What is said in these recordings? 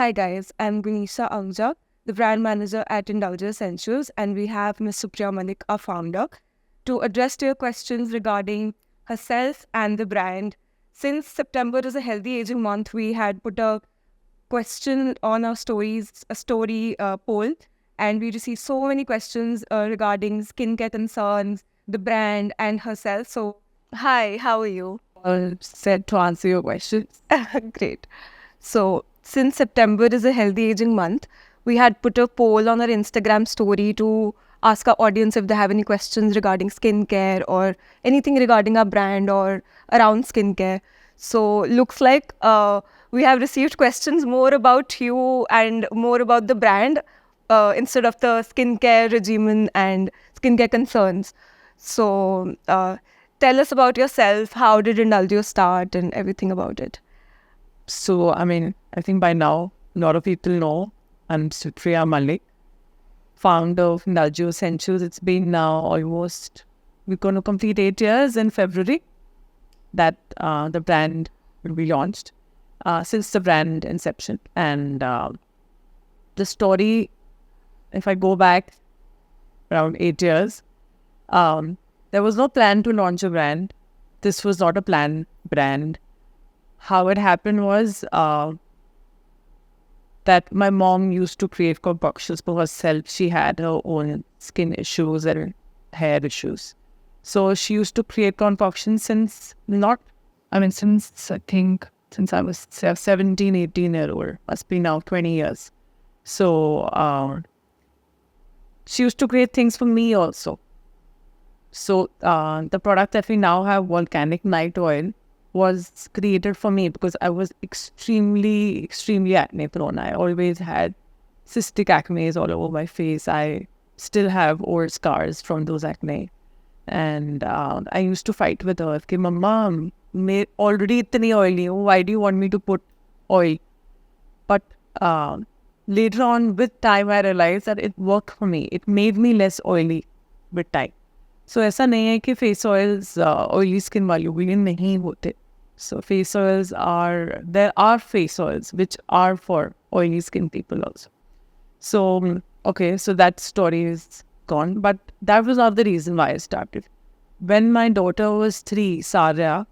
Hi guys, I'm Ganesha Angja, the brand manager at Indulgeo Essentials, and we have Ms. Supriya Malik, our founder, to address to your questions regarding herself and the brand. Since September is a healthy aging month, we had put a question on our stories, a story poll, and we received so many questions regarding skincare concerns, the brand, and herself. So, hi, how are you? All set to answer your questions. Great. So, since September is a healthy aging month, we had put a poll on our Instagram story to ask our audience if they have any questions regarding skincare or anything regarding our brand or around skincare. So, looks like we have received questions more about you and more about the brand instead of the skincare regimen and skincare concerns. So, tell us about yourself. How did Indulgeo start and everything about it? So, I think by now, a lot of people know I'm Supriya Malik, founder of Indulgeo Essentials. It's been now almost, we're going to complete 8 years in February that the brand will be launched since the brand inception. And the story, if I go back around 8 years, there was no plan to launch a brand. This was not a planned brand. How it happened was that my mom used to create concoctions for herself. She had her own skin issues and hair issues. So she used to create concoctions since since I was 17, 18-year-old. Must be now 20 years. So she used to create things for me also. So the product that we now have, volcanic night oil, was created for me because I was extremely acne prone. I always had cystic acne all over my face. I still have old scars from those acne. And I used to fight with her. Okay, Mama, मैं already इतनी oily हूँ. Why do you want me to put oil? But later on, with time, I realized that it worked for me. It made me less oily with time. So ऐसा नहीं है कि face oils oily skin वालों के लिए नहीं होते. So face oils there are face oils which are for oily skin people also. So, okay, so that story is gone. But that was not the reason why I started. When my daughter was 3, Sarya,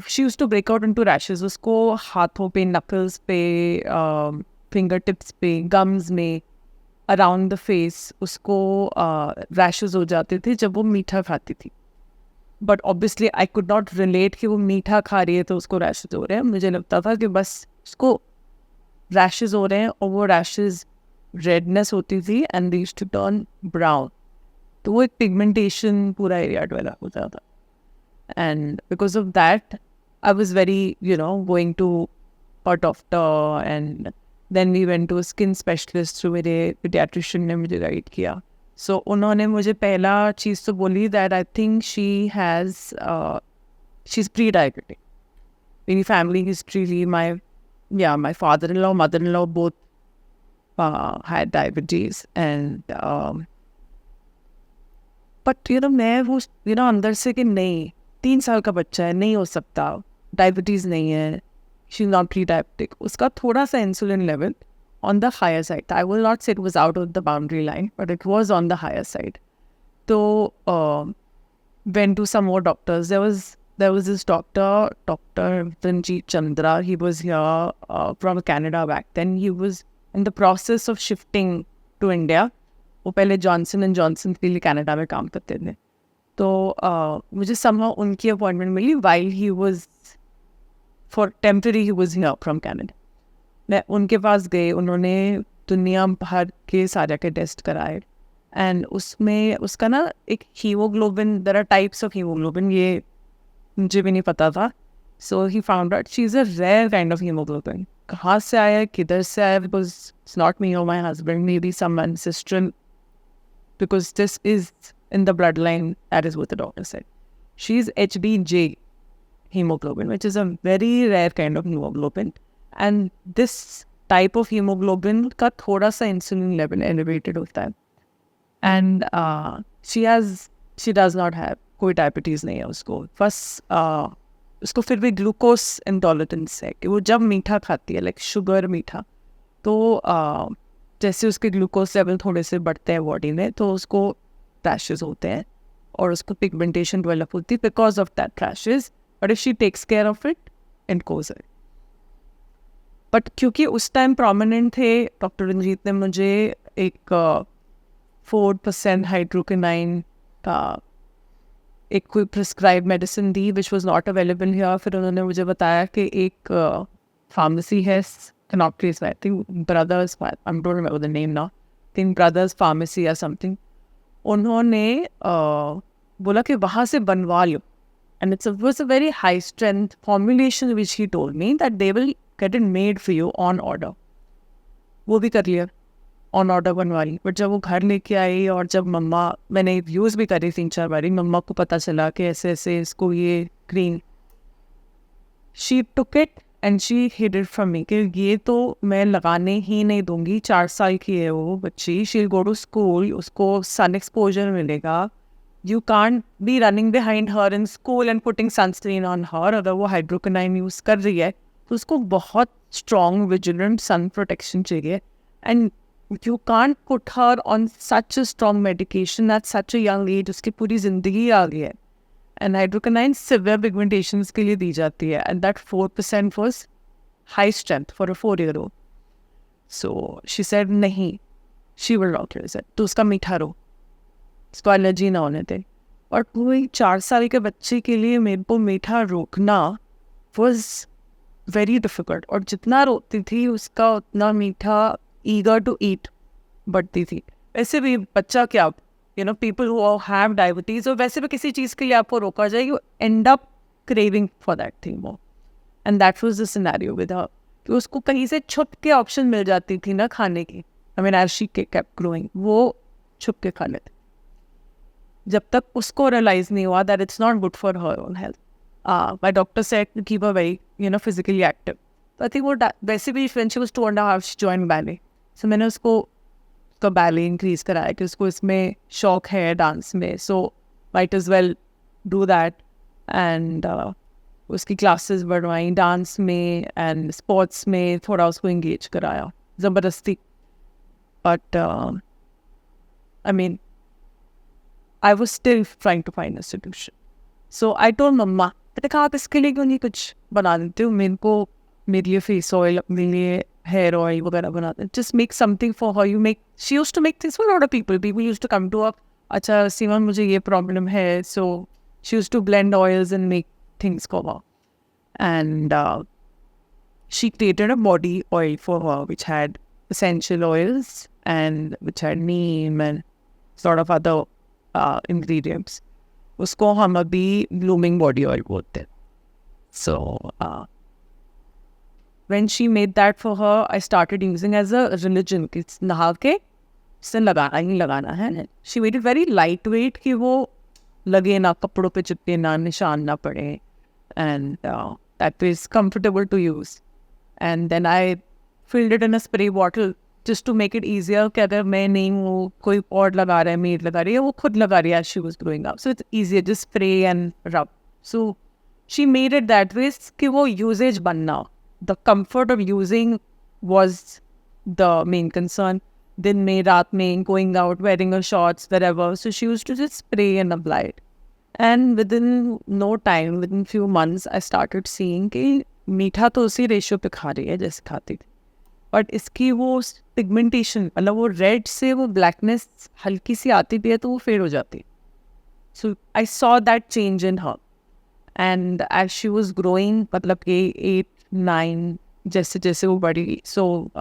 she used to break out into rashes. उसको हाथों पे, knuckles पे, fingertips पे, gums में, around the face उसको rashes हो जाते थे जब वो मीठा खाती थी. But obviously I could not relate कि वो मीठा खा रही है तो उसको रैशेज हो रहे हैं. मुझे लगता था कि बस उसको रैशेज हो रहे हैं और वो रैशेज रेडनेस होती थी and they used to turn brown. तो वो एक पिगमेंटेशन पूरा एरिया डेवलप होता था. And because of that I was very going to a doctor and then we went to skin specialist जो मेरे पीडियाट्रिशियन ने मुझे गाइड किया. सो उन्होंने मुझे पहला चीज़ तो बोली that I think she is pre diabetic. मेरी family history my father in law, mother in law both had diabetes and but मैं वो अंदर से कि नहीं, 3 साल का बच्चा है, नहीं हो सकता, डायबिटीज़ नहीं है, she's not pre-diabetic. Uska thoda sa insulin level on the higher side. I will not say it was out of the boundary line, but it was on the higher side. So went to some more doctors. There was this doctor, Dr. Ranjit Chandra. He was here from Canada back then. He was in the process of shifting to India. वो पहले Johnson & Johnson के लिए Canada में काम करते थे. तो मुझे somehow उनकी अपॉइंटमेंट मिली while he was for temporary he was here from Canada. मैं उनके पास गए, उन्होंने दुनिया भर के सारे के टेस्ट कराए एंड उसमें उसका ना एक haemoglobin, there are types of haemoglobin, ये मुझे भी नहीं पता था. So he found out she is a rare kind of haemoglobin. कहाँ से आया, किधर से आया, बिकॉज इट्स नॉट मी और my husband, may be some ancestral, because this is in the bloodline. That is what the doctor said. She is HBJ hemoglobin, which is a very rare kind of hemoglobin, and this type of hemoglobin का थोड़ा सा insulin level elevated होता है. And she does not have, कोई diabetes नहीं है उसको. बस उसको फिर भी ग्लूकोज इंटॉलरेंस है कि वो जब मीठा खाती है, लाइक शुगर मीठा, तो जैसे उसके ग्लूकोज लेवल थोड़े से बढ़ते हैं बॉडी में, तो उसको रैशेज होते हैं और उसको पिगमेंटेशन डेवलप होती है because of that rashes. But if she takes care of it and goes it. But क्योंकि उस टाइम प्रोमिनेंट थे, डॉक्टर रंजीत ने मुझे एक 4% हाइड्रोकिनाइन का एक कोई प्रिस्क्राइब मेडिसिन दी which was not available here. फिर उन्होंने मुझे बताया कि एक फार्मेसी है, cannot place, I think brothers, I don't remember the name now, I think brothers pharmacy or something. उन्होंने बोला कि वहाँ से बनवा लो. And it was a very high strength formulation which he told me that they will get it made for you on order. वो भी कर लिया, ऑन ऑर्डर बनवा ली. बट जब वो घर लेके आई और जब मम्मा, मैंने यूज़ भी करी 3-4 बारी, मम्मा को पता चला कि ऐसे ऐसे इसको ये cream, she took it and she hid it from me कि ये तो मैं लगाने ही नहीं दूंगी. 4 साल की है वो बच्ची, शी गो टू स्कूल, उसको सन एक्सपोजर मिलेगा. You can't be running behind her in school and putting sunscreen on her. अगर वो हाइड्रोकिनाइन यूज़ कर रही है तो उसको बहुत स्ट्रॉन्ग विजिलेंट सन प्रोटेक्शन चाहिए. And you can't put her on such a strong medication at such a young age. उसकी पूरी ज़िंदगी आ गई है. एंड हाइड्रोकिनाइन सिवियर पिगमेंटेशंस के लिए दी जाती है. And that 4% was high strength for a 4-year-old. So she said नहीं, she will not use it. तो उसका मीठा रो, उसको एलर्जी ना होने दे. और कोई 4 साल के बच्चे के लिए मेरे को मीठा रोकना वॉज वेरी डिफिकल्ट. और जितना रोकती थी उसका उतना मीठा ईगर टू ईट बढ़ती थी. वैसे भी बच्चा क्या, people who have diabetes, और वैसे भी किसी चीज़ के लिए आपको रोका जाए, you end up craving for that thing more. And that was the scenario with her. कि उसको कहीं से छुप के ऑप्शन मिल जाती थी ना खाने की. I mean, as she kept growing, वो छुप के खा लेते जब तक उसको रियलाइज नहीं हुआ that it's not good for her own health. My doctor said to keep her very, physically active. तो I think वो वैसे भी when she was 2.5, she joined ballet. So मैंने उसको का बैले इंक्रीज कराया कि उसको इसमें शौक है डांस में, so might as well do that. And उसकी क्लासेस बढ़वाई डांस में एंड स्पोर्ट्स में, थोड़ा उसको इंगेज कराया ज़बरदस्ती. But I mean I was still trying to find a solution. So I told मम्मा, मैंने कहा आप इसके लिए क्यों नहीं कुछ बना देते हो, मेरे लिए फेस ऑयल, अपने लिए hair oil वगैरह बनाते हैं. Just make something for her. She used to make things for a lot of people. People used to come to her, अच्छा सीमा मुझे ये problem है. So she used to blend oils and make things for her. And she created a body oil for her which had essential oils and which had neem and sort of other ingredients. उसको हम अभी blooming body oil बोलते हैं. So when she made that for her, I started using as a religion. It's नहा के इससे लगाना ही लगाना है. She made it very lightweight कि वो लगे ना, कपड़ों पे चिपके ना, निशान ना पड़े. And that is comfortable to use. And then I filled it in a spray bottle just to make it easier कि अगर मैं नहीं हूँ, कोई और लगा रहा है, मेड लगा रही है, वो खुद लगा रही है as she was growing up. So it's easier, just spray and rub. So she made it that way कि वो usage बनना. The comfort of using was the main concern. Din mein, raat mein, going out, wearing her shorts, wherever. So she used to just spray and apply it. And within no time, within few months, I started seeing कि मीठा तो उसी ratio पे खा रही है जैसे खाती थी. बट इसकी वो पिगमेंटेशन, मतलब वो रेड से वो ब्लैकनेस हल्की सी आती भी है तो वो फेड हो जाती. So I saw that change in her. And as she was growing, मतलब कि 8-9 जैसे जैसे वो बढ़ी, सो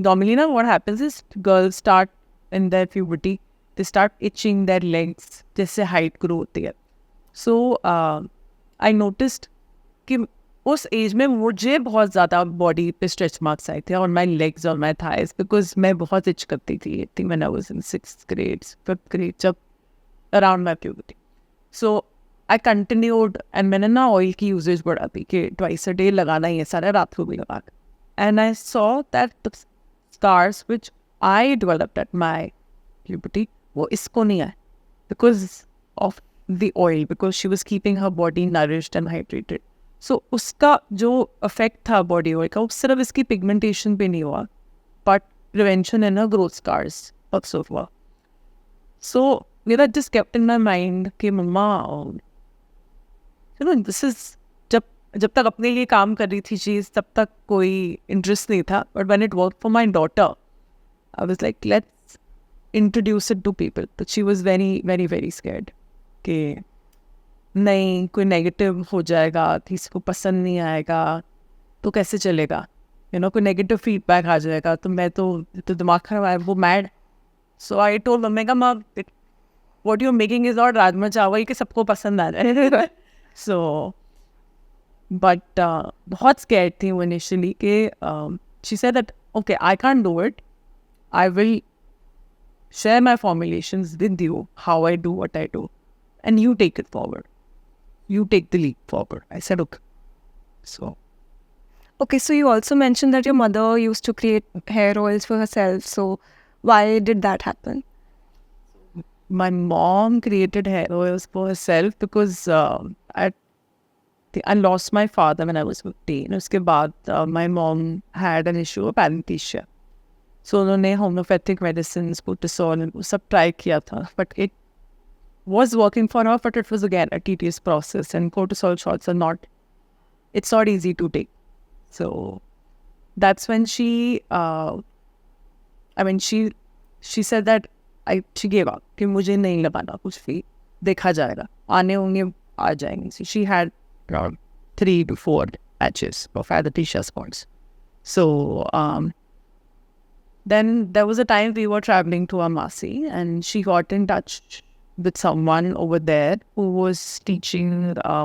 normally ना what happens is girls start in their puberty, they start itching their legs जैसे height grow होती है. So I noticed कि उस एज में मुझे बहुत ज़्यादा बॉडी पे स्ट्रेच मार्क्स आए थे और माई लेग्स और माई थाइज, बिकॉज मैं बहुत इच करती थी. आई think when I was in 6th grade 5th grade, जब around my puberty. So I continued and मैंने ना ऑयल की यूजेज बढ़ा दी कि ट्वाइस अ डे लगाना ही है, सारा रात को भी लगा. And I saw that the scars which I developed at my puberty वो इसको नहीं आए because of the oil because she was keeping her body nourished and hydrated. So उसका जो effect था body oil का, वो सिर्फ इसकी pigmentation पे नहीं हुआ, but prevention and growth scars also हुआ. So that just kept in my mind कि मम्मा, this is जब तक अपने लिए काम कर रही थी चीज़, तब तक कोई इंटरेस्ट नहीं था. But when it worked for my daughter, I was like, let's introduce it to people. But she was very, very, very scared कि नहीं, कोई नेगेटिव हो जाएगा, किसी को पसंद नहीं आएगा, तो कैसे चलेगा, कोई नेगेटिव फीडबैक आ जाएगा, तो मैं तो दिमाग खराब है, वो mad. So I told mummy का, माँ, what you making is not rajma चावल कि सबको पसंद आ जाए. सो बट बहुत स्कैर्ड थी वो इनिशियली कि she said that okay, I can't do it, I will share my formulations with you, how I do what I do, and you take it forward. You take the leap forward. I said, okay. Okay, so you also mentioned that your mother used to create hair oils for herself. So why did that happen? My mom created hair oils for herself because I lost my father when I was 15. Uske baad, my mom had an issue of anesthesia. So उन्होंने homeopathic medicines, cortisol, and सब try किया था. But it was working for her, but it was again a tedious process. And cortisol shots are not, it's not easy to take. So that's when she said that she gave up. कि मुझे नहीं लगाना कुछ भी, देखा जाएगा, आने होंगे आ जाएंगे. So she had around 3 to 4 patches of alopecia spots. So then there was a time we were traveling to Amasi, and she got in touch with someone over there who was teaching.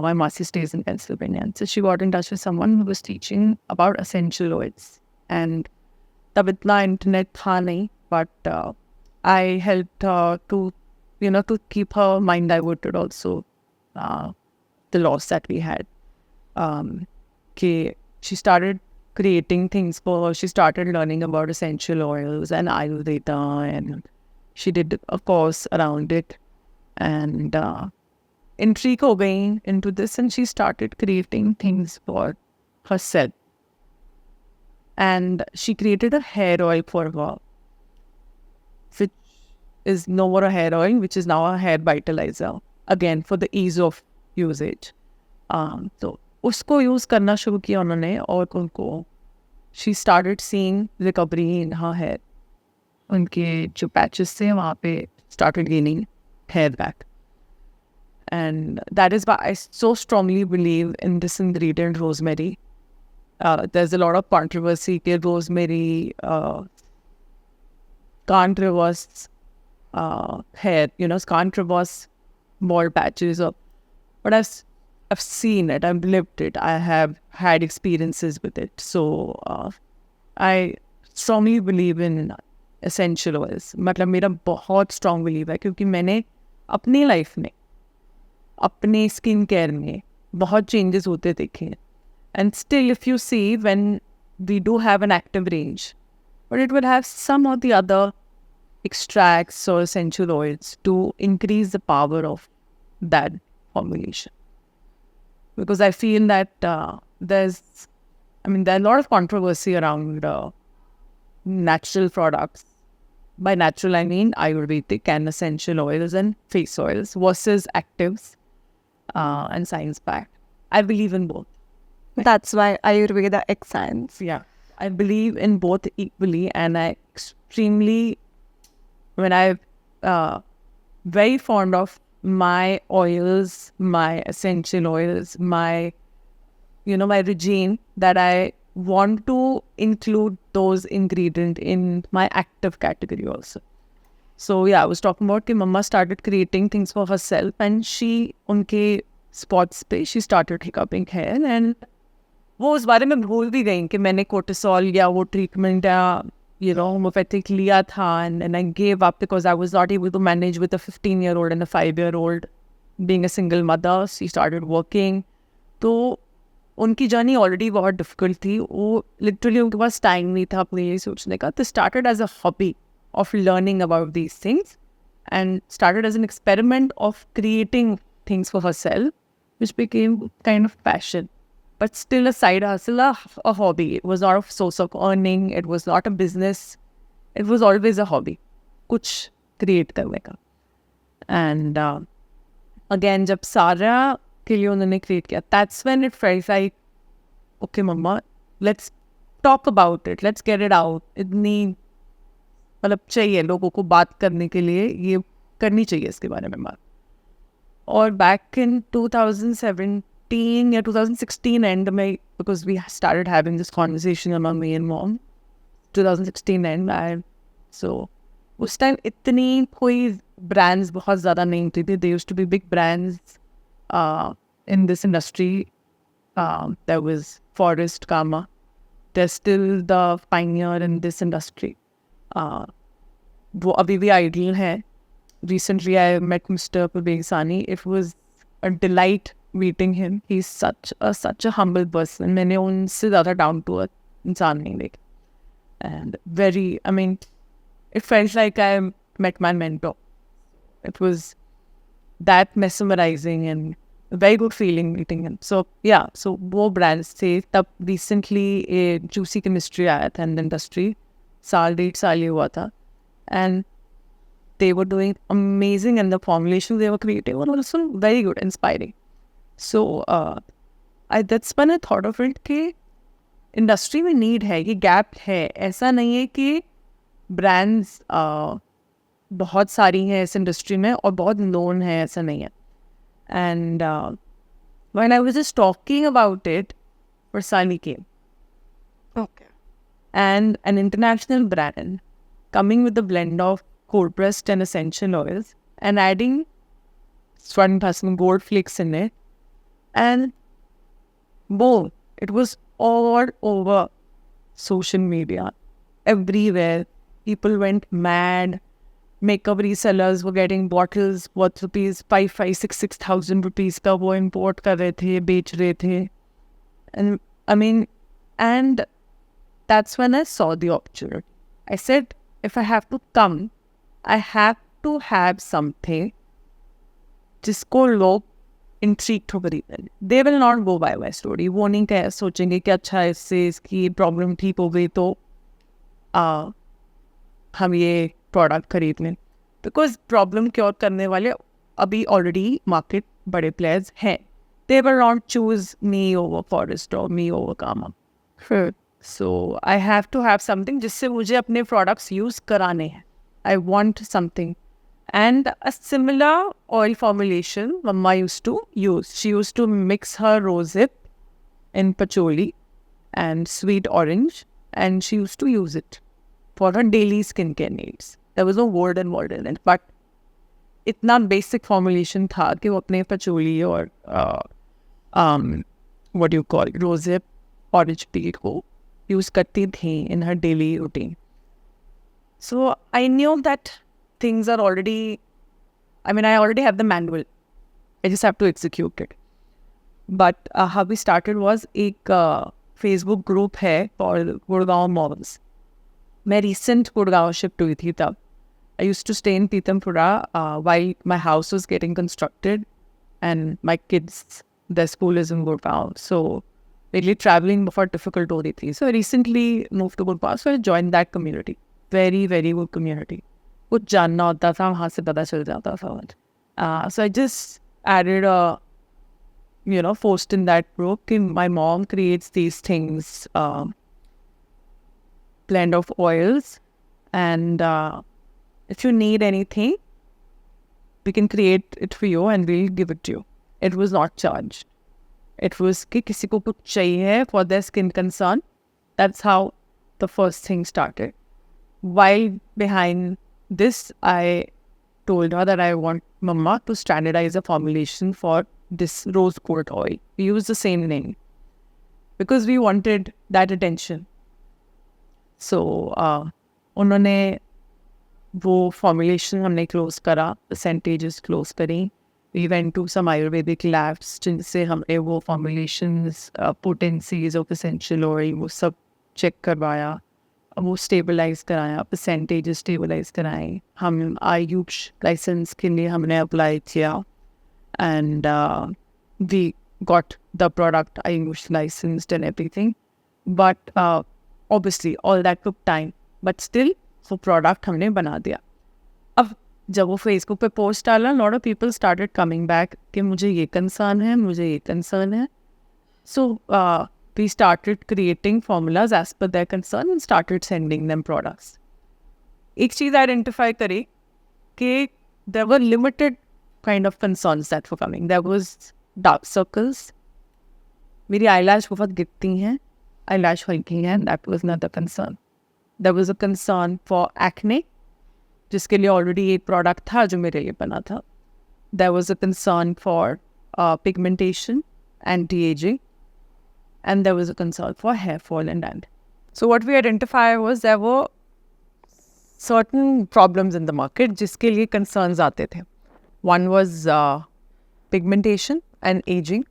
My Masi stays in Pennsylvania, and so she got in touch with someone who was teaching about essential oils. And tab itna internet tha nahi, but I helped her to keep her mind diverted also. The loss that we had. She started creating things for her. She started learning about essential oils and Ayurveda, and she did a course around it. And intrigue ho gayi into this, and she started creating things for herself. And she created a hair oil for her, which is no more a hair oil, which is now a hair vitalizer, again for the ease of usage. So उसको use करना शुरू किया उन्होंने, और उनको she started seeing recovery in her hair. उनके जो patches थे वहाँ पे started gaining hair back. And that is why I so strongly believe in this ingredient, rosemary. There's a lot of controversy that rosemary can't reverse hair, can't reverse bald patches. But I've seen it, I've lived it, I have had experiences with it. So I strongly believe in essential oils. मतलब मेरा बहुत strong belief है, क्योंकि मैंने अपनी life में, अपने skin care में बहुत changes होते देखे हैं. And still, if you see, when we do have an active range, but it will have some or the other extracts or essential oils to increase the power of that formulation. Because I feel that there are a lot of controversy around natural products. By natural, I mean Ayurvedic and essential oils and face oils versus actives and science-backed. I believe in both. That's why Ayurveda X science. Yeah, I believe in both equally, and I very fond of my oils, my essential oils, my regime, that I want to include those ingredients in my active category also. So yeah, I was talking about that Mama started creating things for herself, and she, unke spots pe, she started hiccuping hair, and वो उस बारे में भूल भी गई कि मैंने cortisol या वो ट्रीटमेंट या होम्योपैथिक लिया था, and I gave up because I was not able to manage with a 15-year-old and a 5-year-old. Being a single mother, she started working. तो उनकी जर्नी ऑलरेडी बहुत डिफिकल्ट थी. वो लिटरली उनके पास टाइम नहीं था अपने ये सोचने का. तो started as a hobby of learning about these things, and started as an experiment of creating things for herself, which became kind of passion. But still a side hustle, a hobby. It was not a source of earning. It was not a business. It was always a hobby. कुछ create करने का. And again, जब सारा के लिए उन्होंने create किया, that's when it felt like, okay, mama, let's talk about it. Let's get it out. इतनी मतलब चाहिए लोगों को बात करने के लिए, ये करनी चाहिए इसके बारे में बात. और back in 2017 या 2016 end में, because we started having this conversation among me and mom, 2016 end, so उस टाइम इतनी कोई brands बहुत ज़्यादा नहीं थी. There used to be big brands in this industry. There was Forest Kama. They're still the pioneer in this industry. वो अभी भी ideal है. Recently, I met Mr. Pubegsani. It was a delight meeting him. He's such a humble person. मैंने उनसे ज़्यादा down to earth इंसान नहीं देखा. And very, I mean, it felt like I met my mentor. It was that mesmerizing and a very good feeling meeting him. So yeah, so वो brands थे. तब recently a juicy chemistry आया था in the industry. साल 1.5 साल ही हुआ था. And they were doing amazing, and the formulations they were creating were also very good, inspiring. So that's when I thought of it कि industry में need है, ये गैप है. ऐसा नहीं है कि ब्रांड्स बहुत सारी हैं इस इंडस्ट्री में और बहुत नोन है, ऐसा नहीं है. And when I was just talking about it, Versali came. Okay. And an international brand coming with a blend of cold pressed and essential oils and adding 1% gold flakes in it. And boom, it was all over social media, everywhere. People went mad. Makeup resellers were getting bottles worth rupees 5,000, 6,000 का वो import कर रहे थे, बेच रहे थे. And I mean, and that's when I saw the opportunity. I said, if I have to come, I have to have something जिसको लोग इंट्रीग हो खरीदें. They will not go by my story. वो नहीं कह सोचेंगे कि अच्छा इससे इसकी प्रॉब्लम ठीक हो गई तो हम ये प्रोडक्ट खरीद लें. बिकॉज प्रॉब्लम क्योर करने वाले अभी ऑलरेडी मार्केट बड़े प्लेयर्स हैं. They will not choose me over Forest or me over Kama. So I have to have something जिससे मुझे अपने products use कराने हैं. I want something. And a similar oil formulation Mama used to use. She used to mix her rosehip in patchouli and sweet orange, and she used to use it for her daily skincare needs. There was no word involved in it, but इतना basic formulation था कि वो अपने patchouli और what do you call it, rosehip orange peel को use करती थी in her daily routine. So I knew that things are already, I mean, I already have the manual. I just have to execute it. But how we started was एक Facebook group है for Gurgaon malls. मैं recent Gurgaon shift हुई थी तब. I used to stay in Pitampura while my house was getting constructed and my kids, their school is in Gurgaon. So really traveling बहुत difficult हो रही थी. So I recently moved to Gurgaon, so I joined that community. Very, very good community. कुछ जानना होता था वहाँ से पता चल जाता था. So I just added a, post in that group. My mom creates these things, blend of oils, and if you need anything, we can create it for you and we'll give it to you. It was not charged. It was कि किसी को कुछ चाहिए for their skin concern. That's how the first thing started. While behind this, I told her that I want Mama to standardize a formulation for this rose gold oil. We use the same name because we wanted that attention. So उन्होंने वो formulation हमने close करा, percentages close करी. We went to some Ayurvedic labs जिनसे हमने वो formulations, potencies of essential oil वो सब check करवाया. वो स्टेबलाइज कराया, परसेंटेज स्टेबलाइज कराए. हम आयुष लाइसेंस के लिए हमने अप्लाई किया. and we got the product. I was licensed and everything, but obviously all that took time. But still, वो product हमने बना दिया. अब जब वो फेसबुक पे पोस्ट डाला, lot of people started coming back कि मुझे ये कंसर्न है, मुझे ये कंसर्न है. So we started creating formulas as per their concern and started sending them products. एक चीज़ आइडेंटिफाई करी कि there were limited kind of concerns that were coming. There was dark circles. मेरी eyelash बहुत गिरती हैं, eyelash हल्की हैं, that was not a concern. There was a concern for acne, जिसके लिए already एक product था जो मेरे लिए बना था. There was a concern for pigmentation, anti-aging, and there was a concern for hair fall and dandruff. So what we identified was there were certain problems in the market जिसके लिए concerns आते थे. One was pigmentation and aging.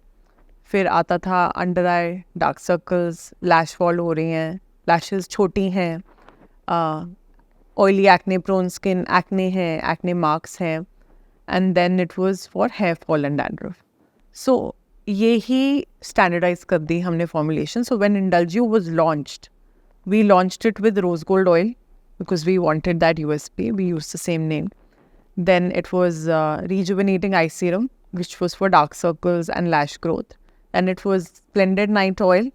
फिर आता था under eye, dark circles, lash fall हो रही हैं, लैशेस छोटी हैं, oily acne prone skin, acne है, एक्ने मार्क्स हैं, and then it was for hair fall and dandruff. So ये ही स्टैंडर्डाइज कर दी हमने formulation. So when Indulgeo was launched, we launched it with rose gold oil because we wanted that USP. We used the same name. Then it was rejuvenating eye serum, which was for dark circles and lash growth. And it was splendid night oil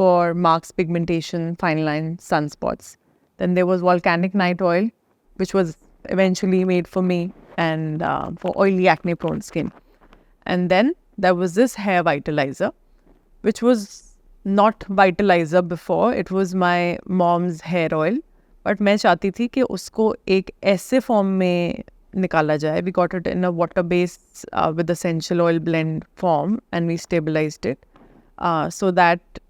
for marks, pigmentation, fine lines, sunspots. Then there was volcanic night oil, which was eventually made for me and for oily acne prone skin. And then there was this hair vitalizer, which was not vitalizer before. It was my mom's hair oil. But मैं चाहती थी कि उसको एक ऐसे form में निकाला जाए. We got it in a water based with essential oil blend form and we stabilised it so that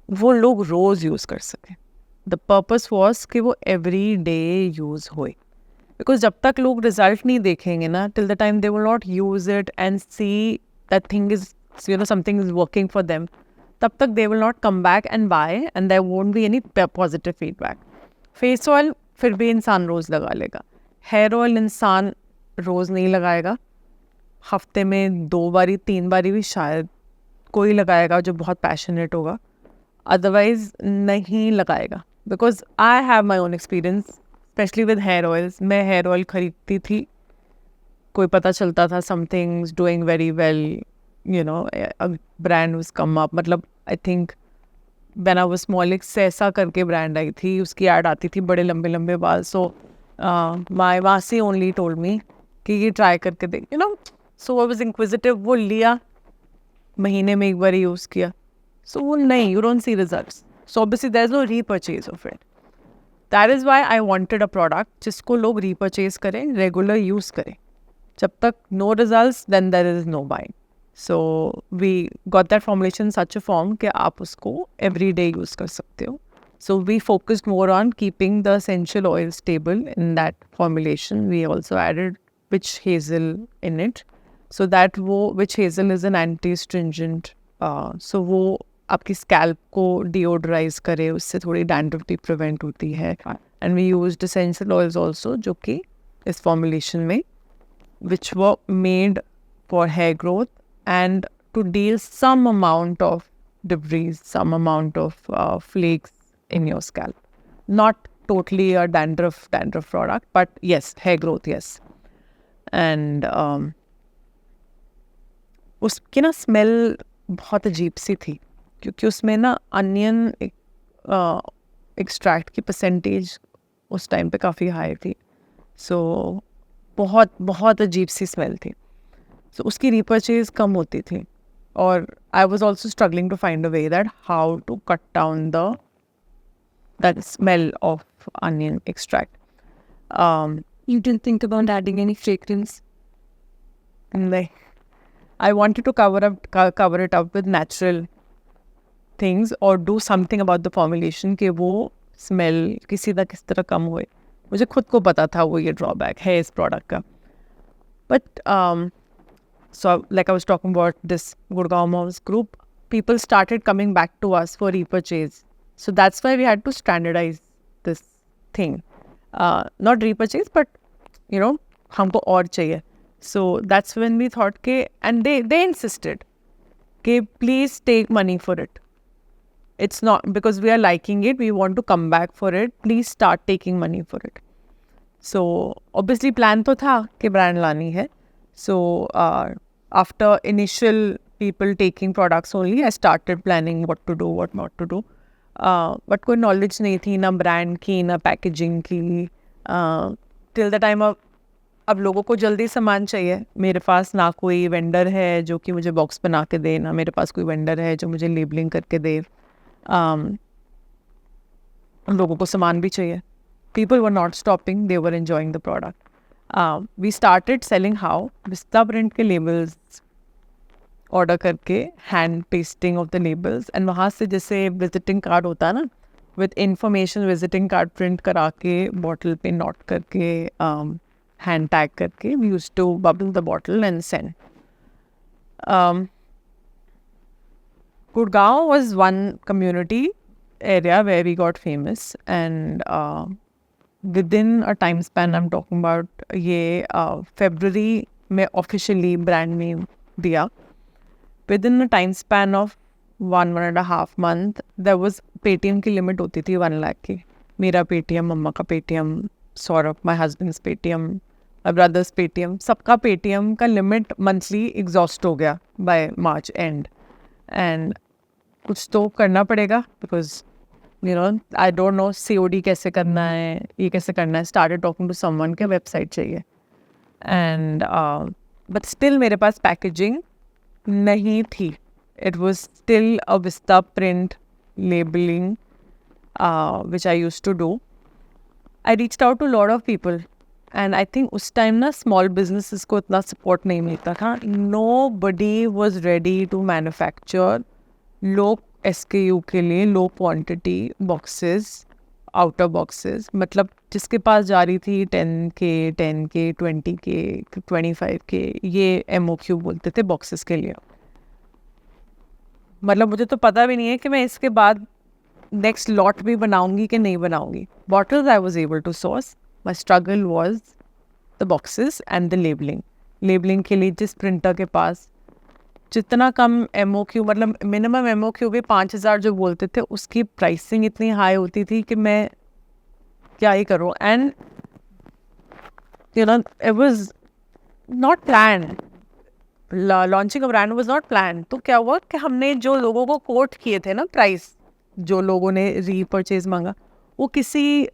वो लोग रोज़ यूज़ कर सकें. द पर्पस वॉज कि वो एवरी डे यूज़ होए, बिकॉज जब तक लोग रिजल्ट नहीं देखेंगे ना, till the time they will not use it and see that thing is, you know, something is working for them, तब तक they will not come back and by and there won't be any positive feedback. Face oil फिर भी इंसान रोज़ लगा लेगा. Hair oil इंसान रोज़ नहीं लगाएगा, हफ्ते में 2 बारी 3 बारी भी शायद कोई लगाएगा जो बहुत पैशनेट होगा, अदरवाइज नहीं लगाएगा. Because I have my own experience specially with hair oils. मैं हेयर ऑयल खरीदती थी, कोई पता चलता था something is doing very well, you know, brand was come up. मतलब I think when I was small एक सैसा करके ब्रांड आई थी, उसकी ऐड आती थी, बड़े लंबे लंबे बाल. सो माय मासी ओनली टोल्ड मी कि ये ट्राई करके देख, you know. So I was inquisitive. वो लिया, महीने में एक बार यूज़ किया, सो वो नहीं, you don't see results. So obviously there is no repurchase of it. That is why I wanted a product जिसको लोग रीपर्चेज करें, रेगुलर यूज़ करें. जब तक no results, then there is no buying. So we got that formulation in such a form कि आप उसको every day use कर सकते हो. So we focused more on keeping the essential oil stable in that formulation. We also added witch hazel in it, so that वो witch hazel is an anti-astringent. So वो आपकी scalp को deodorize करे, उससे थोड़ी dandruff भी prevent होती है. And we used essential oils also जो कि इस formulation में, which were made for hair growth and to deal some amount of debris, some amount of flakes in your scalp. Not totally a dandruff product, but yes, hair growth, yes. And उसकी ना smell बहुत अजीब सी थी, क्योंकि उसमें ना onion extract की percentage उस टाइम पे काफ़ी हाई थी. सो बहुत बहुत अजीब सी स्मेल थी. So उसकी रीपर्चेज कम होती थी, और I was also struggling to find a way that how to cut down that smell of onion extract. You didn't think about adding any fragrance? नहीं, I wanted to cover it up with natural things और do something about the formulation कि वो smell किसी तरह कम हुए. मुझे खुद को पता था वो ये ड्रॉबैक है इस प्रोडक्ट का. But so like I was talking about this Gurgaon Moms group, people started coming back to us for repurchase. So that's why we had to standardize this thing. Not repurchase, but, you know, हमको और चाहिए. So that's when we thought and they insisted please take money for it. It's not because we are liking it, we want to come back for it, please start taking money for it. So obviously plan to tha कि brand लानी है. So after initial people taking products only, I started planning what to do, what not to do. But कोई knowledge नहीं थी, ना brand की, ना packaging की. Till the time अब लोगों को जल्दी सामान चाहिए. मेरे पास ना कोई वेंडर है जो कि मुझे बॉक्स बना के दे, ना मेरे पास कोई वेंडर है जो मुझे लेबलिंग करके दे. लोगों को सामान भी चाहिए. People were not stopping, they were enjoying the product. We started selling how? Vista print के labels order करके, hand pasting of the labels, and वहाँ से जैसे visiting card होता है ना, with information visiting card print करा के, bottle पे note करके, hand tag करके, we used to bubble the bottle and send. Gurgaon was one community area where we got famous, and within a time span I'm talking about ये February में officially brand name दिया. Within a time span of 1.5 month there was Paytm की limit होती थी 1 lakh की. मेरा Paytm, मम्मा का Paytm, Saurabh my husband's Paytm, my brother's Paytm, सबका Paytm का limit monthly exhaust हो गया by March end. And कुछ तो करना पड़ेगा because you know, I don't know COD कैसे करना है, ये कैसे करना है. Started talking to someone के website चाहिए. And but still मेरे पास packaging नहीं थी. It was still a Vista print labeling which I used to do. I reached out to a lot of people, and I think उस time ना small businesses को इतना support नहीं मिलता था. Nobody was ready to manufacture low SKU के लिए लो quantity boxes, outer boxes. मतलब जिसके पास जा रही थी 10K, 10K, 20K, 25K, ये MOQ बोलते थे बॉक्सेस के लिए. मतलब मुझे तो पता भी नहीं है कि मैं इसके बाद नेक्स्ट लॉट भी बनाऊंगी कि नहीं बनाऊंगी. Bottles I was able to source. My struggle was the boxes and the labelling. Labelling के लिए जिस प्रिंटर के पास जितना कम MOQ, मतलब मिनिमम MOQ भी 5,000 जो बोलते थे, उसकी प्राइसिंग इतनी हाई होती थी कि मैं क्या ही करूँ. And you know it was not plan. Launching a brand was not plan. तो क्या हुआ कि हमने जो लोगों को कोट किए थे ना प्राइस, जो लोगों ने रीपरचेज मांगा, वो किसी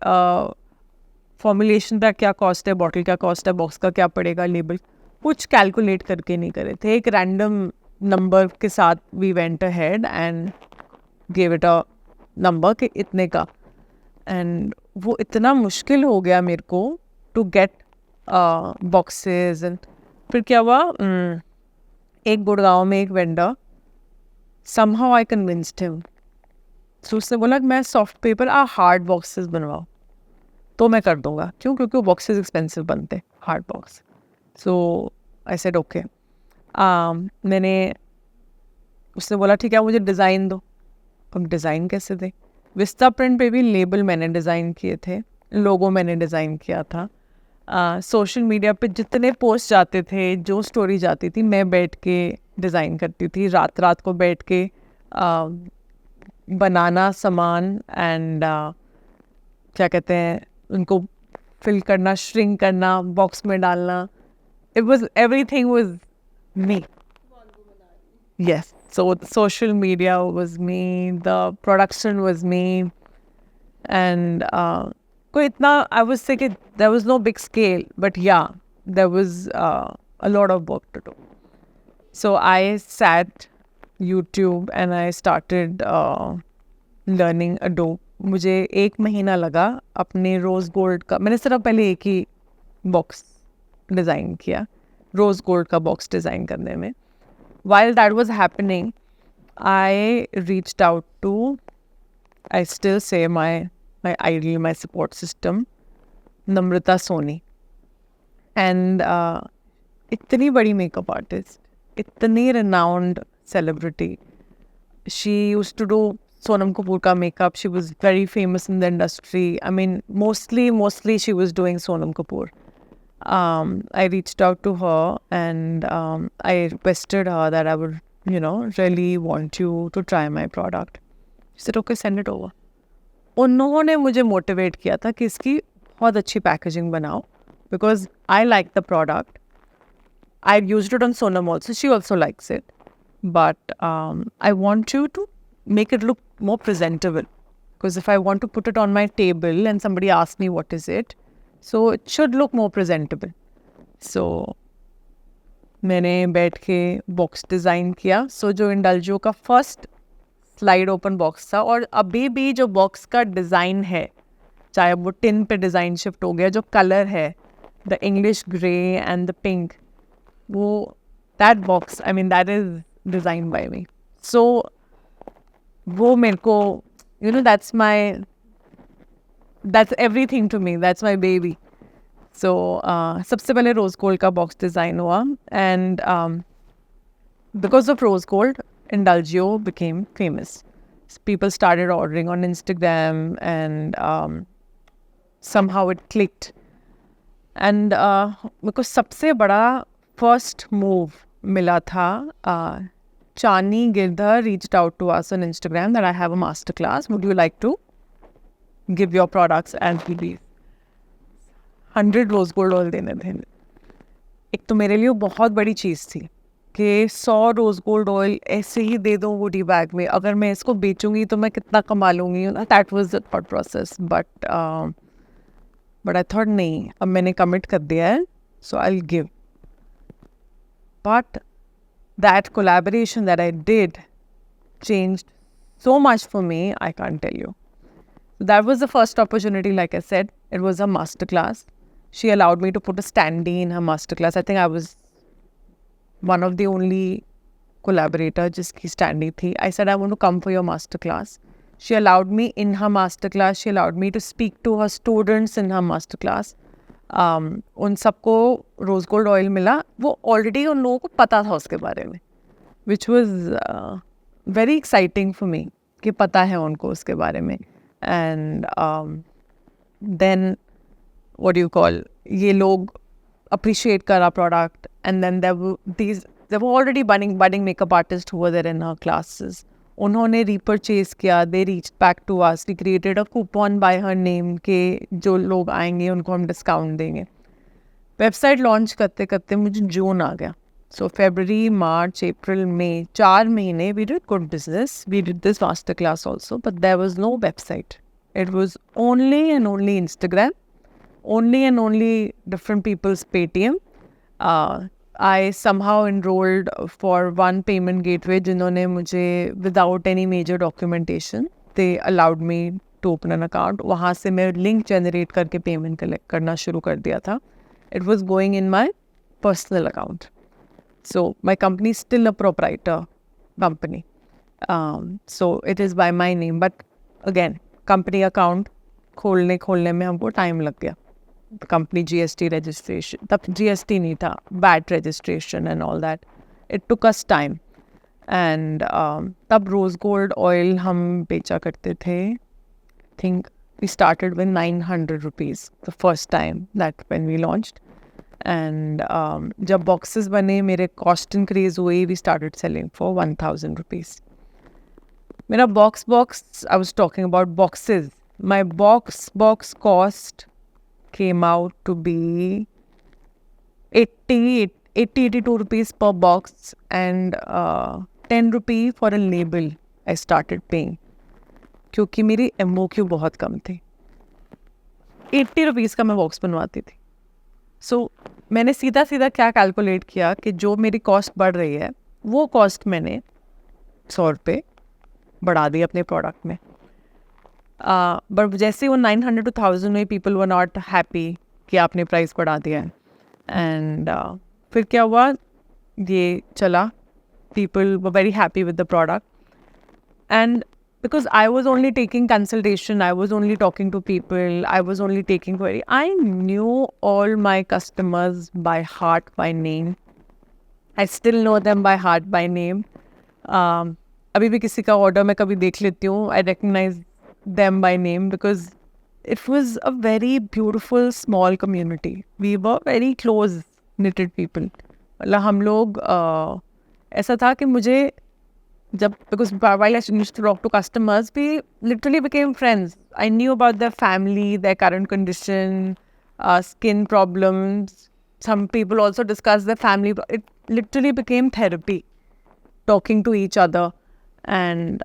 फॉर्मुलेशन का क्या कॉस्ट है, बॉटल क्या कॉस्ट है, बॉक्स का क्या पड़ेगा, लेबल कुछ कैलकुलेट करके नहीं करे थे. एक रैंडम नंबर के साथ we went ahead and give it a number कि इतने का. एंड वो इतना मुश्किल हो गया मेरे को टू गेट बॉक्सेस. एंड फिर क्या हुआ, एक गुड़गांव में एक vendor, somehow I convinced him. तो उसने बोला कि मैं सॉफ्ट पेपर हार्ड बॉक्सेस बनवाओ तो मैं कर दूंगा. क्यों? क्योंकि वो बॉक्सेस एक्सपेंसिव बनते hard box. So I said okay. मैंने उसने बोला ठीक है मुझे डिज़ाइन दो. अब डिज़ाइन कैसे दे? विस्ता प्रिंट पे भी लेबल मैंने डिज़ाइन किए थे, लोगो मैंने डिज़ाइन किया था. सोशल मीडिया पे जितने पोस्ट जाते थे, जो स्टोरी जाती थी, मैं बैठ के डिज़ाइन करती थी. रात रात को बैठ के बनाना सामान एंड क्या कहते हैं उनको फिल करना, श्रिंक करना, बॉक्स में डालना. It was everything was me. Yes. So the social media was me, the production was me, and कोई इतना I would say कि there was no big scale, but yeah, there was a lot of work to do. So I sat YouTube and I started learning Adobe. मुझे 1 महीना लगा अपने रोज़ gold का. मैंने सिर्फ पहले एक ही बॉक्स डिज़ाइन किया, रोज़ गोल्ड का बॉक्स डिज़ाइन करने में. While that was happening I reached out to, I still say my idol, my support system, Namrata Soni. And इतनी बड़ी मेकअप आर्टिस्ट, इतनी renowned celebrity. She used to do Sonam Kapoor ka makeup. She was very famous in the industry. I mean, mostly she was doing Sonam Kapoor. I reached out to her and I requested her that I would, really want you to try my product. She said, okay, send it over. उन्होंने मुझे motivate किया था कि इसकी बहुत अच्छी packaging बनाओ because I like the product. I used it on Sonam also. She also likes it. But I want you to make it look more presentable. Because if I want to put it on my table and somebody asks me what is it, so it should look more presentable. So मैंने बैठ के box design किया. सो जो इंडल्जियो का first slide open box था, और अभी भी जो बॉक्स का डिज़ाइन है, चाहे वो टिन पे डिज़ाइन शिफ्ट हो गया, जो कलर है the English grey and the pink, वो that box, I mean that is design by me. So वो मेरे को that's everything to me, that's my baby. So सबसे पहले रोज़ गोल्ड का बॉक्स डिज़ाइन हुआ and because of rose gold Indulgeo became famous. People started ordering on Instagram and somehow it clicked. And because सबसे बड़ा first move मिला था, Chani Girdhar reached out to us on Instagram that I have a masterclass. Would you like to give your products and freebies? 100 rose gold oil देने थे. एक तो मेरे लिए बहुत बड़ी चीज़ थी कि 100 रोज़ गोल्ड ऑयल ऐसे ही दे दूँ वुडी बैग में. अगर मैं इसको बेचूंगी तो मैं कितना कमा लूँगी. That was the thought process. But I thought नहीं, अब मैंने कमिट कर दिया है, so I will give. But that collaboration that I did changed so much for me, I can't tell you. That was the first opportunity. Like I said, it was a masterclass. She allowed me to put a standee in her masterclass. I think I was one of the only collaborator जिसकी standee थी. I said, I want to come for your masterclass. She allowed me in her masterclass. She allowed me to speak to her students in her masterclass. उन सबको rose gold oil मिला. वो already उन लोगों को पता था उसके बारे में, which was very exciting for me कि पता है उनको उसके बारे में. And then what do you call, ये लोग appreciate करा product. And then there were already budding makeup artists who were there in our classes. उन्होंने repurchase किया. They reached back to us. We created a coupon by her name के जो लोग आएंगे उनको हम discount देंगे. वेबसाइट लॉन्च करते करते मुझे जून आ गया. So February, March, April, May, 4 महीने we did good business. We did this masterclass also, but there was no website. It was only and only Instagram, only and only different people's Paytm. I somehow enrolled for one payment gateway जिन्होंने मुझे without any major documentation, they allowed me to open an account. वहाँ से मैं link generate करके payment collect करना शुरू कर दिया था. It was going in my personal account. So my company is still a proprietor company. So it is by my name. But again, company account खोलने में हमको time लग गया. The company GST registration, तब GST नहीं था, VAT registration and all that. It took us time. And तब rose gold oil हम बेचा करते थे. I think we started with 900 rupees the first time that when we launched. And जब boxes बने, मेरे cost increase हुई, we started selling for 1000 rupees. मेरा box, I was talking about boxes. My box cost came out to be 82 rupees per box and 10 rupees for a label I started paying. क्योंकि मेरी MOQ बहुत कम थी. 80 rupees का मैं box बनवाती थी. सो मैंने सीधा क्या कैलकुलेट किया कि जो मेरी कॉस्ट बढ़ रही है वो कॉस्ट मैंने 100 रुपये बढ़ा दी अपने प्रोडक्ट में. बट जैसे वो 900 to 1000 में पीपल वर नॉट हैप्पी कि आपने प्राइस बढ़ा दिया है. एंड फिर क्या हुआ, ये चला, people were very happy with the product. And because I was only taking consultation, I was only talking to people, I was only taking query. I knew all my customers by heart, by name. I still know them by heart, by name. अभी भी किसी का order मैं कभी देख लेती हूँ, I recognize them by name because it was a very beautiful small community. We were very close knitted people. मतलब हम लोग ऐसा था कि मुझे जब because while I used to talk to customers, we literally became friends. I knew about their family, their current condition, skin problems. Some people also discussed their family. It literally became therapy, talking to each other. And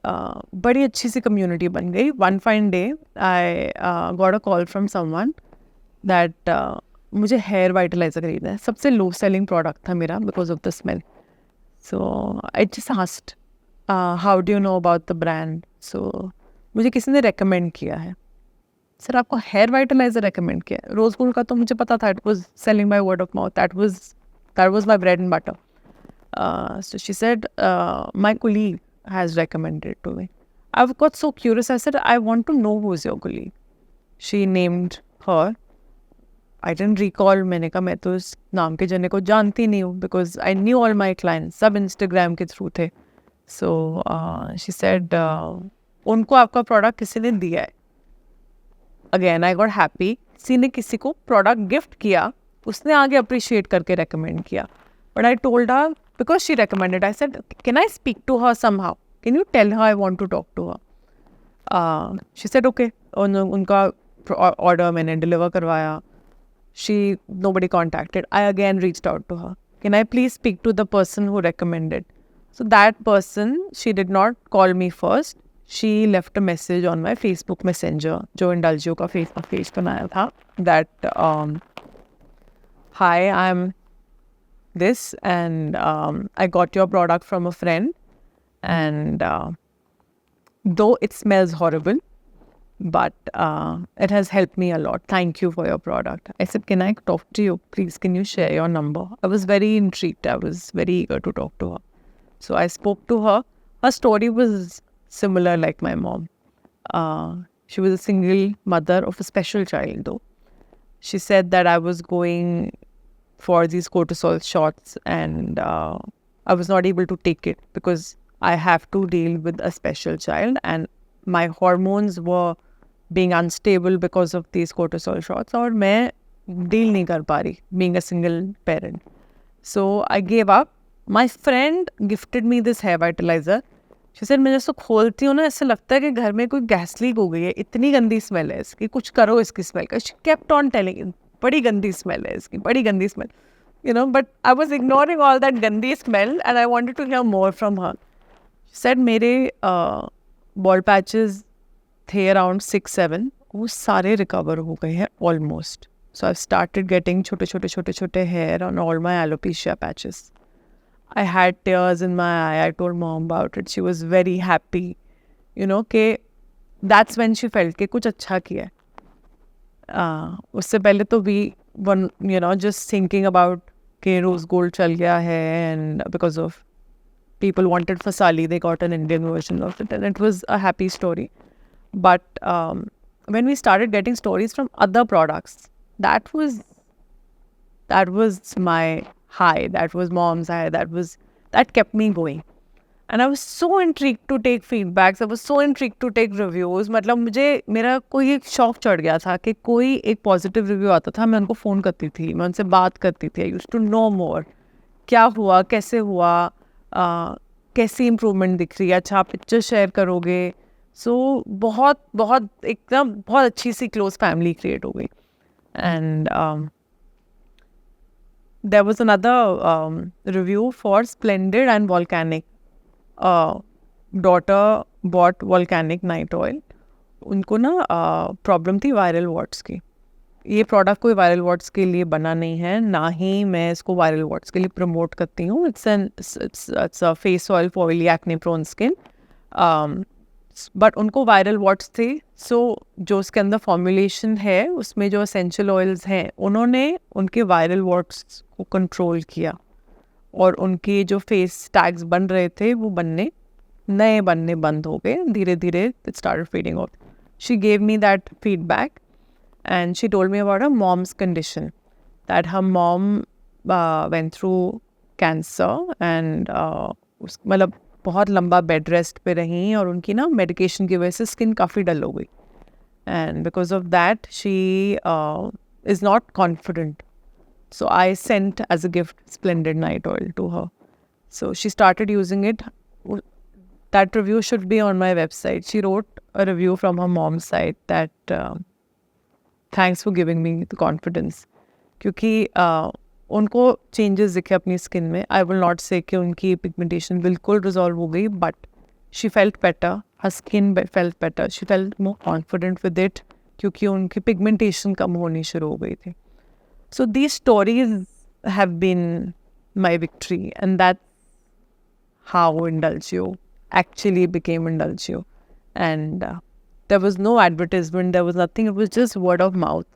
बड़ी अच्छी सी community बन गई. One fine day, I got a call from someone that मुझे hair vitalizer खरीदना है. सबसे low selling product था मेरा because of the smell. So I just asked, how do you know about the brand? So मुझे किसी ने recommend किया है. सर आपको hair vitalizer recommend किया है. Rose Gold का तो मुझे पता था. It was selling by word of mouth. That was my bread and butter. So she said, my colleague has recommended to me. I've got so curious. I said, I want to know who's your colleague. She named her. I didn't recall. मैंने कहा मैं तो इस नाम के जने को जानती नहीं हूँ because I knew all my clients. सब Instagram के through थे. So she said, उनको आपका product किसी ने दिया है. Again, I got happy. किसी ने किसी को product gift किया. उसने आगे appreciate करके recommend किया. But I told her, because she recommended, I said, can I speak to her somehow? Can you tell her I want to talk to her? She said, okay. उनका order मैंने deliver करवाया. Nobody contacted. I again reached out to her. Can I please speak to the person who recommended? So that person, she did not call me first. She left a message on my Facebook Messenger, जो Indulgeo का Facebook page बनाया था, that hi, I'm this and I got your product from a friend and though it smells horrible, but it has helped me a lot. Thank you for your product. I said, can I talk to you? Please, can you share your number? I was very intrigued. I was very eager to talk to her. So I spoke to her. Her story was similar like my mom. She was a single mother of a special child though. She said that I was going for these cortisol shots and I was not able to take it because I have to deal with a special child and my hormones were being unstable because of these cortisol shots और मैं deal नहीं कर पा रही being a single parent. So I gave up. My friend gifted me this hair vitalizer. She said, मैं जैसे खोलती हूँ ना ऐसा लगता है कि घर में कोई गैस लीक हो गई है. इतनी गंदी स्मेल है इसकी. कुछ करो इसकी स्मेल का. She kept on telling, बड़ी गंदी स्मेल है इसकी. बड़ी गंदी smell. You know, but I was ignoring all that gandi smell and I wanted to hear more from her. She said, मेरे ball patches थे around 6-7. वो सारे recover हो गए हैं almost. So I've started getting छोटे hair on all my alopecia patches. I had tears in my eye. I told mom about it. She was very happy. You know, कि that's when she felt कि कुछ अच्छा किया है. उससे पहले तो we were, you know, just thinking about कि Rose Gold चल गया है and because of people wanted Fasali, they got an Indian version of it and it was a happy story. But when we started getting stories from other products, that was my high. That was mom's high. That kept me going. And I was so intrigued to take feedbacks. I was so intrigued to take reviews. मतलब मुझे मेरा कोई एक शौक चढ़ गया था कि कोई एक पॉजिटिव रिव्यू आता था मैं उनको फ़ोन करती थी मैं उनसे बात करती थी. I used to know more. क्या हुआ कैसे हुआ कैसी इम्प्रूवमेंट दिख रही है. अच्छा आप पिक्चर शेयर करोगे. सो बहुत एकदम बहुत अच्छी सी क्लोज फैमिली क्रिएट हो गई. And there was another review for Splendid and Volcanic. Daughter bought Volcanic night oil. उनको ना प्रॉब्लम थी वायरल वॉट्स की. ये प्रोडक्ट कोई वायरल वॉट्स के लिए बना नहीं है ना ही मैं इसको वायरल वॉट्स के लिए प्रमोट करती हूँ. It's a face oil for oily acne prone skin. But उनको वायरल वॉट्स थे. सो जो उसके अंदर फॉर्मुलेशन है उसमें जो एसेंशियल ऑयल्स हैं उन्होंने उनके वायरल वॉट्स को कंट्रोल किया और उनके जो फेस टैग्स बन रहे थे वो नए बनने बंद हो गए. धीरे धीरे it started fading of. She gave me that feedback and she told me about her mom's condition, that her mom went through cancer and मतलब बहुत लंबा बेड रेस्ट पे रही और उनकी ना मेडिकेशन की वजह से स्किन काफ़ी डल हो गई. and because of that she is not confident. So I sent as a gift Splendid Night Oil to her. So she started using it. That review should be on my website. She wrote a review from her mom's side that thanks for giving me the confidence. क्योंकि उनको changes दिखे अपनी skin में. I will not से कि उनकी pigmentation बिल्कुल resolve हो गई, but she felt better, her skin felt better, she felt more confident with it क्योंकि उनकी पिगमेंटेशन कम होनी शुरू हो गई थी. So these stories have been my victory and that how Indulgeo actually became Indulgeo. And there was no advertisement, there was nothing, it was just word of mouth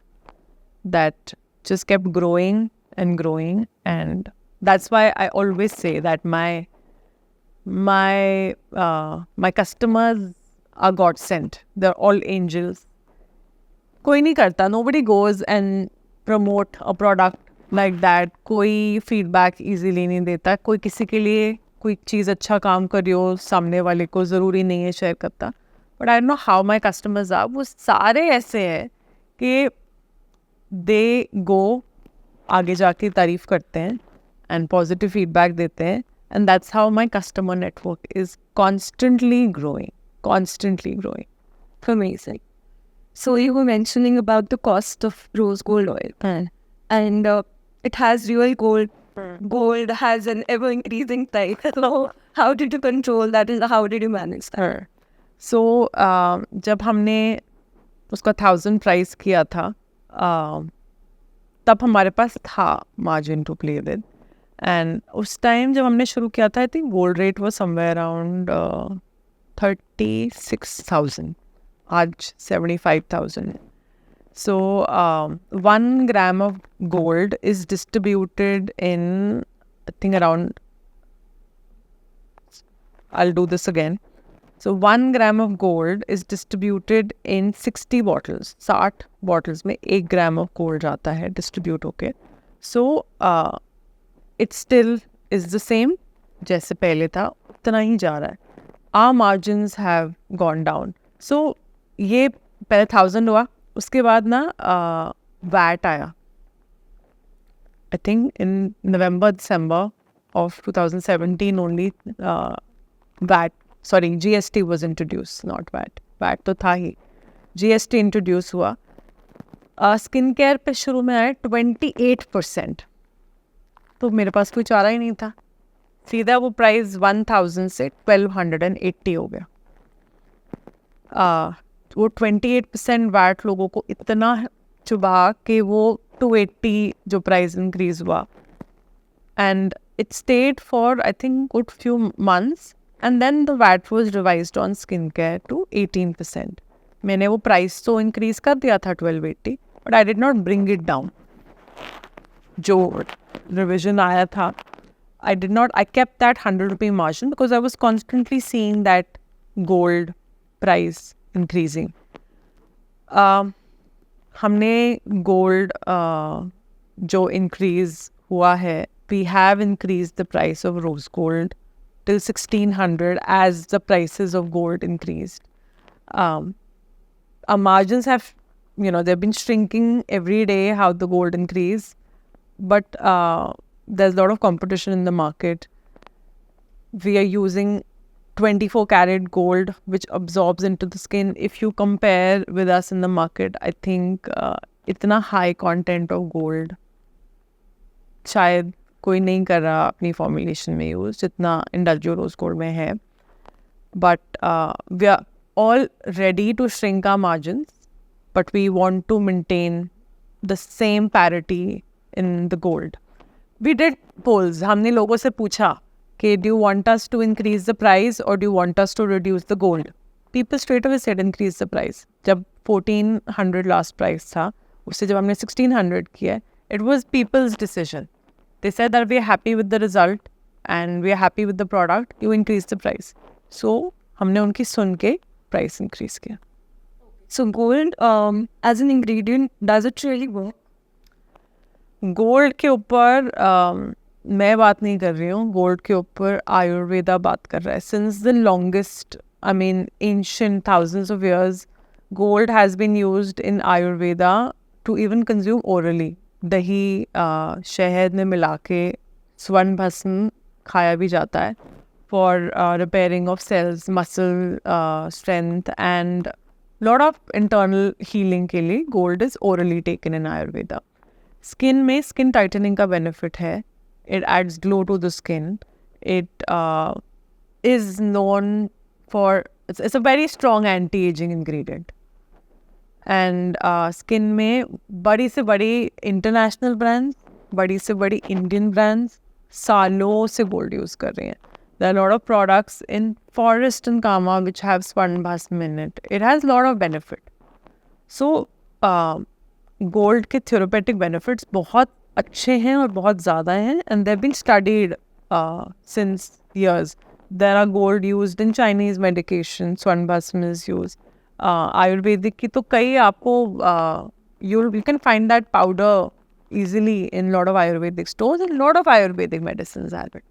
that just kept growing and growing. And that's why I always say that my customers are God sent. They're all angels. कोई नहीं करता, nobody goes and promote a product like that. कोई feedback easily नहीं देता. कोई किसी के लिए कोई चीज़ अच्छा काम कर रही हो सामने वाले को ज़रूरी नहीं है शेयर करता. But I know how my customers are. वो सारे ऐसे हैं कि दे गो आगे जाके तारीफ़ करते हैं एंड पॉजिटिव फीडबैक देते हैं. And that's how my customer network is constantly growing. Amazing. So you were mentioning about the cost of rose gold oil, and it has real gold. Gold has an ever increasing price. So how did you control that? And how did you manage that? So जब हमने उसका 1000 price किया था, तब हमारे पास था margin to play with. And उस टाइम जब हमने शुरू किया था, I think gold rate was somewhere around 36,000. आज 75,000. So 1 gram of gold is distributed in, I think around, I'll do this again. So 1 gram of gold is distributed in 60 bottles. 60 bottles में 1 gram of gold जाता है distribute होके. So it still is the same जैसे पहले था, उतना ही जा रहा है. Our margins have gone down. So ये पहले 1000 हुआ. उसके बाद ना वैट आया. I think in November December of 2017 only VAT, sorry, GST was introduce, not VAT. VAT तो था ही, GST इंट्रोड्यूस हुआ. स्किन केयर पे शुरू में आया 28%. तो मेरे पास कोई चारा ही नहीं था. सीधा वो प्राइस 1000 से 1280 हो गया. वो 28% वैट लोगों को इतना चुभा कि वो 280 जो प्राइस इंक्रीज हुआ. And it stayed for I think good few months and then the VAT was revised on skin care to 18%. मैंने वो प्राइस तो इंक्रीज कर दिया था 1280, but I did not bring it down. जो रिविजन आया था, I kept that 100 rupee margin because I was constantly seeing that gold price increasing. हमने gold जो increase हुआ है, we have increased the price of rose gold till 1600 as the prices of gold increased. Our margins have, they've been shrinking every day how the gold increase, but there's a lot of competition in the market. We are using 24 karat gold which absorbs into the skin. If you compare with us in the market, I think itna high content of gold शायद कोई नहीं कर रहा अपनी formulation में use जितना Indulgeo rose gold में है. But we are all ready to shrink our margins, but we want to maintain the same parity in the gold. We did polls. हमने लोगों से पूछा कि do you want us to increase the price or do you want us to reduce the gold? People straight away said increase the price. जब 1400 last price था, उससे जब हमने 1600 किया, it was people's decision. They said that we are happy with the result and we are happy with the product. You increase the price. So हमने उनकी सुन के price increase किया. So gold as an ingredient, does it really work? Gold के ऊपर मैं बात नहीं कर रही हूँ. गोल्ड के ऊपर आयुर्वेदा बात कर रहा है. Since the longest, I mean ancient, thousands of years, Gold has been used in Ayurveda to even consume orally. दही शहद में मिला के स्वर्ण भस्म खाया भी जाता है for repairing of cells, muscle strength, and lot of internal healing के लिए gold is orally taken in Ayurveda. Skin में skin tightening का benefit है. It adds glow to the skin. It is known for it's a very strong anti-aging ingredient. And skin में बड़ी से बड़ी international brands, बड़ी से बड़ी इंडियन ब्रांड्स सालों से गोल्ड यूज़ कर रही हैं. There are lot of products in Forest and Kama which have swarna bhasma in it. It has lot of benefit. So gold के थेरेपेटिक बेनिफिट्स बहुत अच्छे हैं और बहुत ज़्यादा हैं, and they have been studied since years. There are gold used in Chinese medication. स्वर्ण भस्म is used. आयुर्वेदिक की तो कई आपको you can find that powder easily in lot of Ayurvedic stores, and lot of Ayurvedic medicines have it.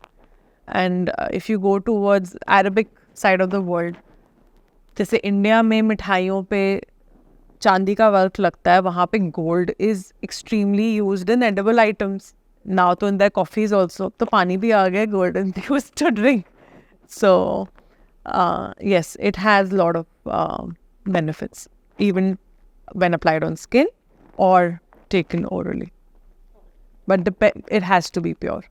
And if you go towards Arabic side of the world, जैसे India में मिठाइयों पे चांदी का वर्क लगता है, वहाँ पे gold is extremely used in edible items. Now तो इन द कॉफीज ऑल्सो तो पानी भी आ गया golden used to drink. So yes, it has a lot of benefits, even when applied on skin or taken orally. But it has to be pure.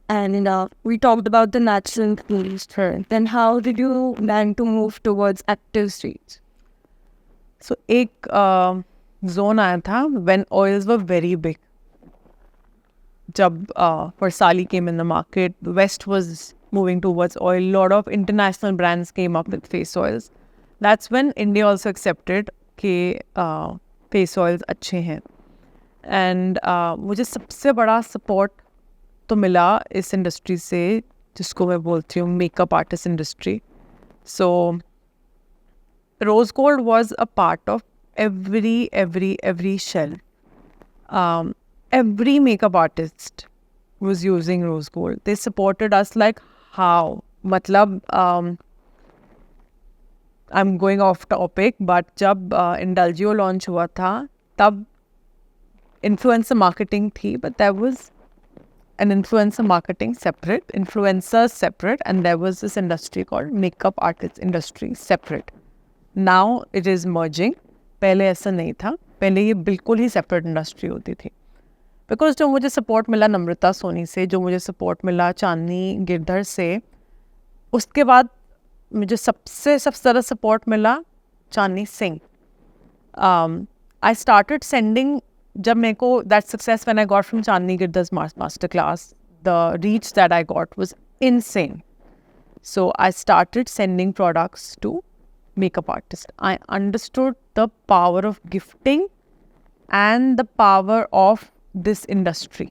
And we talked about the natural cleans. Then how did you plan to move towards active streets? So एक zone आया था when oils were very big. जब Varsali came in the market, the West was moving towards oil. A lot of international brands came up with face oils. That's when India also accepted कि face oils अच्छे हैं. And मुझे सबसे बड़ा support तो मिला इस इंडस्ट्री से, जिसको मैं बोलती हूँ makeup artist industry. So rose gold was a part of every shell. Every makeup artist was using rose gold. They supported us like how? मतलब I'm going off topic, but जब Indulgeo launch हुआ था तब influencer marketing थी, but there was an influencer marketing separate, influencers separate, and there was this industry called makeup artist industry separate. Now it is merging. पहले ऐसा नहीं था. पहले ये बिल्कुल ही separate industry होती थी. बिकॉज जो मुझे सपोर्ट मिला नम्रता सोनी से, जो मुझे सपोर्ट मिला चांदनी गिरधर से, उसके बाद मुझे सबसे ज़्यादा सपोर्ट मिला Chandni Singh. I started sending, जब मेरे को that success when I got from Chandni Girdhar's master class, the reach that I got was insane. So I started sending products to makeup artists. I understood the power of gifting and the power of this industry.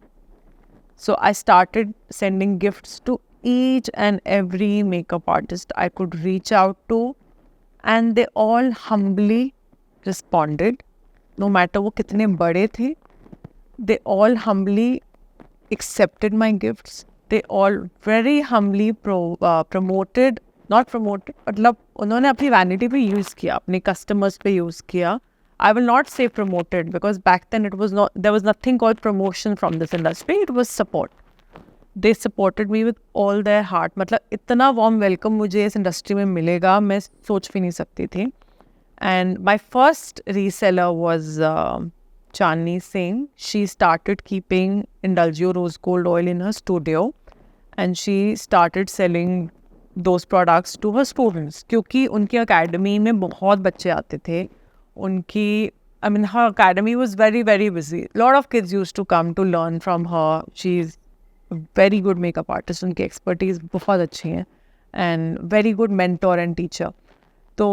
So I started sending gifts to each and every makeup artist I could reach out to, and they all humbly responded. No matter वो कितने बड़े थे, they all humbly accepted my gifts. They all very humbly promoted, not promoted, मतलब उन्होंने अपनी vanity पे use किया, अपने कस्टमर्स पे यूज़ किया. I will not say promoted, because back then there was nothing called promotion from this industry. It was support. They supported me with all their heart. मतलब इतना warm welcome मुझे इस industry में मिलेगा मैं सोच भी नहीं सकती थी. And my first reseller was Chandni Singh. She started keeping Indulgeo rose gold oil in her studio, and she started selling those products to her students. क्योंकि उनकी academy में बहुत बच्चे आते थे. उनकी, I mean, her academy was very, very busy. A lot of kids used to come to learn from her. She's a very good makeup artist. उनकी expertise बहुत अच्छी है, and very good mentor and teacher. तो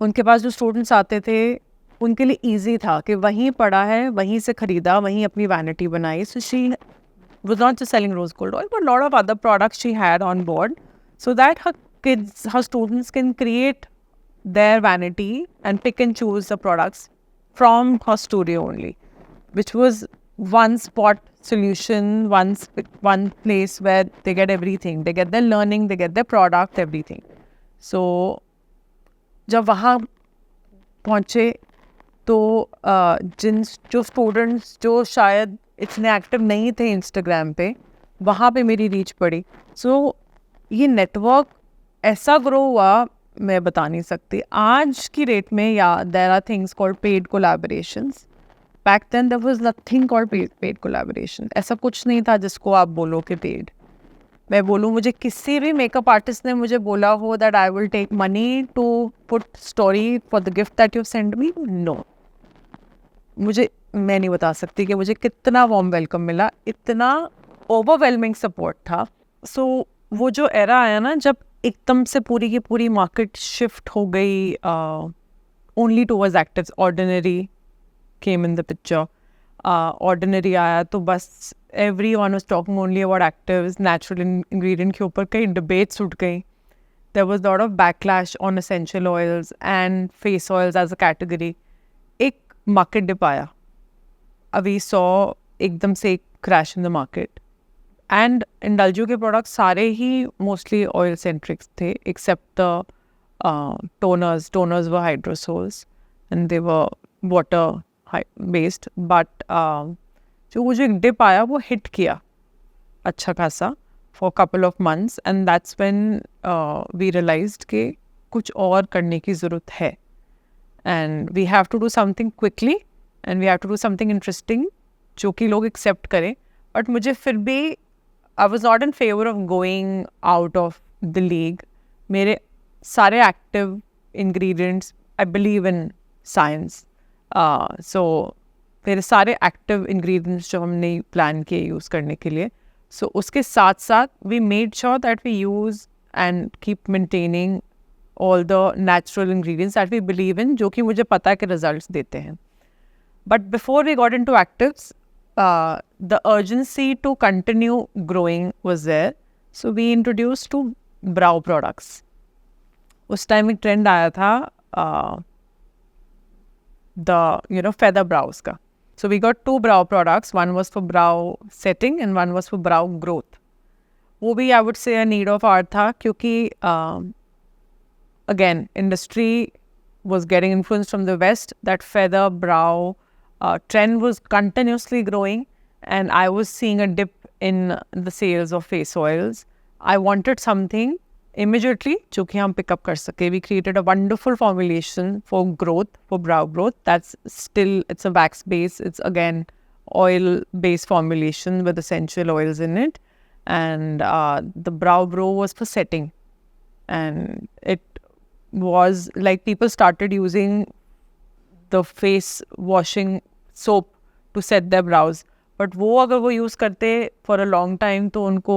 उनके पास जो students आते थे, उनके लिए easy था कि वहीं पढ़ा है, वहीं से खरीदा, वहीं अपनी vanity बनाई. So she was not just selling rose gold oil, but a lot of other products she had on board, so that her kids, her students can create their vanity and pick and choose the products from her studio only, which was one spot solution, one place where they get everything. They get their learning, they get their product, everything. So जब वहाँ पहुँचे तो जो students जो शायद इतने active नहीं थे इंस्टाग्राम पे, वहाँ पे मेरी रीच पड़ी. सो ये नेटवर्क ऐसा ग्रो हुआ, मैं बता नहीं सकती. आज की डेट में या there are things called paid collaborations. Back then there was nothing called paid collaboration. ऐसा कुछ नहीं था जिसको आप बोलो कि पेड. मैं बोलूँ, मुझे किसी भी मेकअप आर्टिस्ट ने मुझे बोला हो that I will take money to put story for the gift that you send me, no. मैं नहीं बता सकती कि मुझे कितना वार्म वेलकम मिला, इतना ओवरवेलमिंग सपोर्ट था. सो वो जो एरा आया ना, जब एकदम से पूरी की पूरी मार्केट शिफ्ट हो गई only towards actives. Ordinary came in the picture. Ordinary आया तो बस every one was talking only about actives. Natural ingredient के ऊपर कई डिबेट्स उठ गई. There was lot of backlash on essential oils and face oils as a category. एक market dip आया. अभी सॉ एकदम से एक crash in the market. And Indulgeo के प्रोडक्ट्स सारे ही मोस्टली ऑयल सेंट्रिक्स थे except the toners were hydrosols and they were water based. But जो वो जो एक डिप आया वो हिट किया अच्छा खासा for couple of months. And that's when we realised कि कुछ और करने की ज़रूरत है. And we have to do something quickly and we have to do something interesting जो कि लोग एक्सेप्ट करें. बट मुझे फिर भी I was not in favor of going out of the league. मेरे सारे active ingredients, I believe in science. So मेरे सारे active ingredients जो हमने plan किए use करने के लिए, so उसके साथ साथ we made sure that we use and keep maintaining all the natural ingredients that we believe in, जो कि मुझे पता है कि results देते हैं. But before we got into actives, the urgency to continue growing was there. So we introduced to brow products. उस time एक ट्रेंड आया था the feather brows का. So we got 2 brow products. One was for brow setting and one was for brow growth. वो भी I would say a need of art था क्योंकि again industry was getting influence from the west. That feather brow trend was continuously growing and I was seeing a dip in the sales of face oils. I wanted something immediately जो कि हम pick up कर सके. We created a wonderful formulation for growth, for brow growth. That's still, it's a wax base. It's again oil based formulation with essential oils in it. And the brow grow was for setting. And it was like people started using the face washing soap to set their brows. But वो अगर वो use करते for a long time तो उनको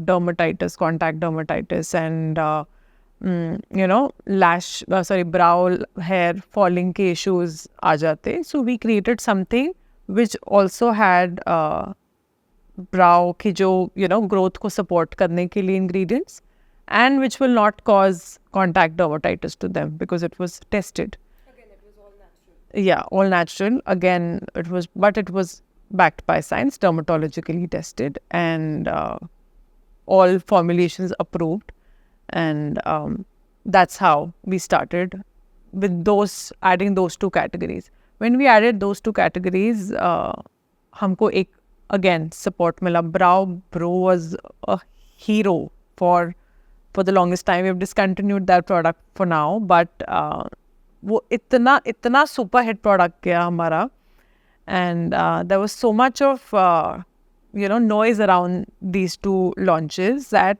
dermatitis, contact dermatitis and brow hair falling के issues आ जाते. So we created something which also had brow की जो growth को support करने के लिए ingredients and which will not cause contact dermatitis to them because it was tested. Yeah, all natural. Again, it was backed by science, dermatologically tested, and all formulations approved. And that's how we started with adding those 2 categories. When we added those 2 categories, हमको एक again support मिला. Brow was a hero for the longest time. We've discontinued that product for now, but वो इतना super hit product गया हमारा. And there was so much of noise around these 2 launches that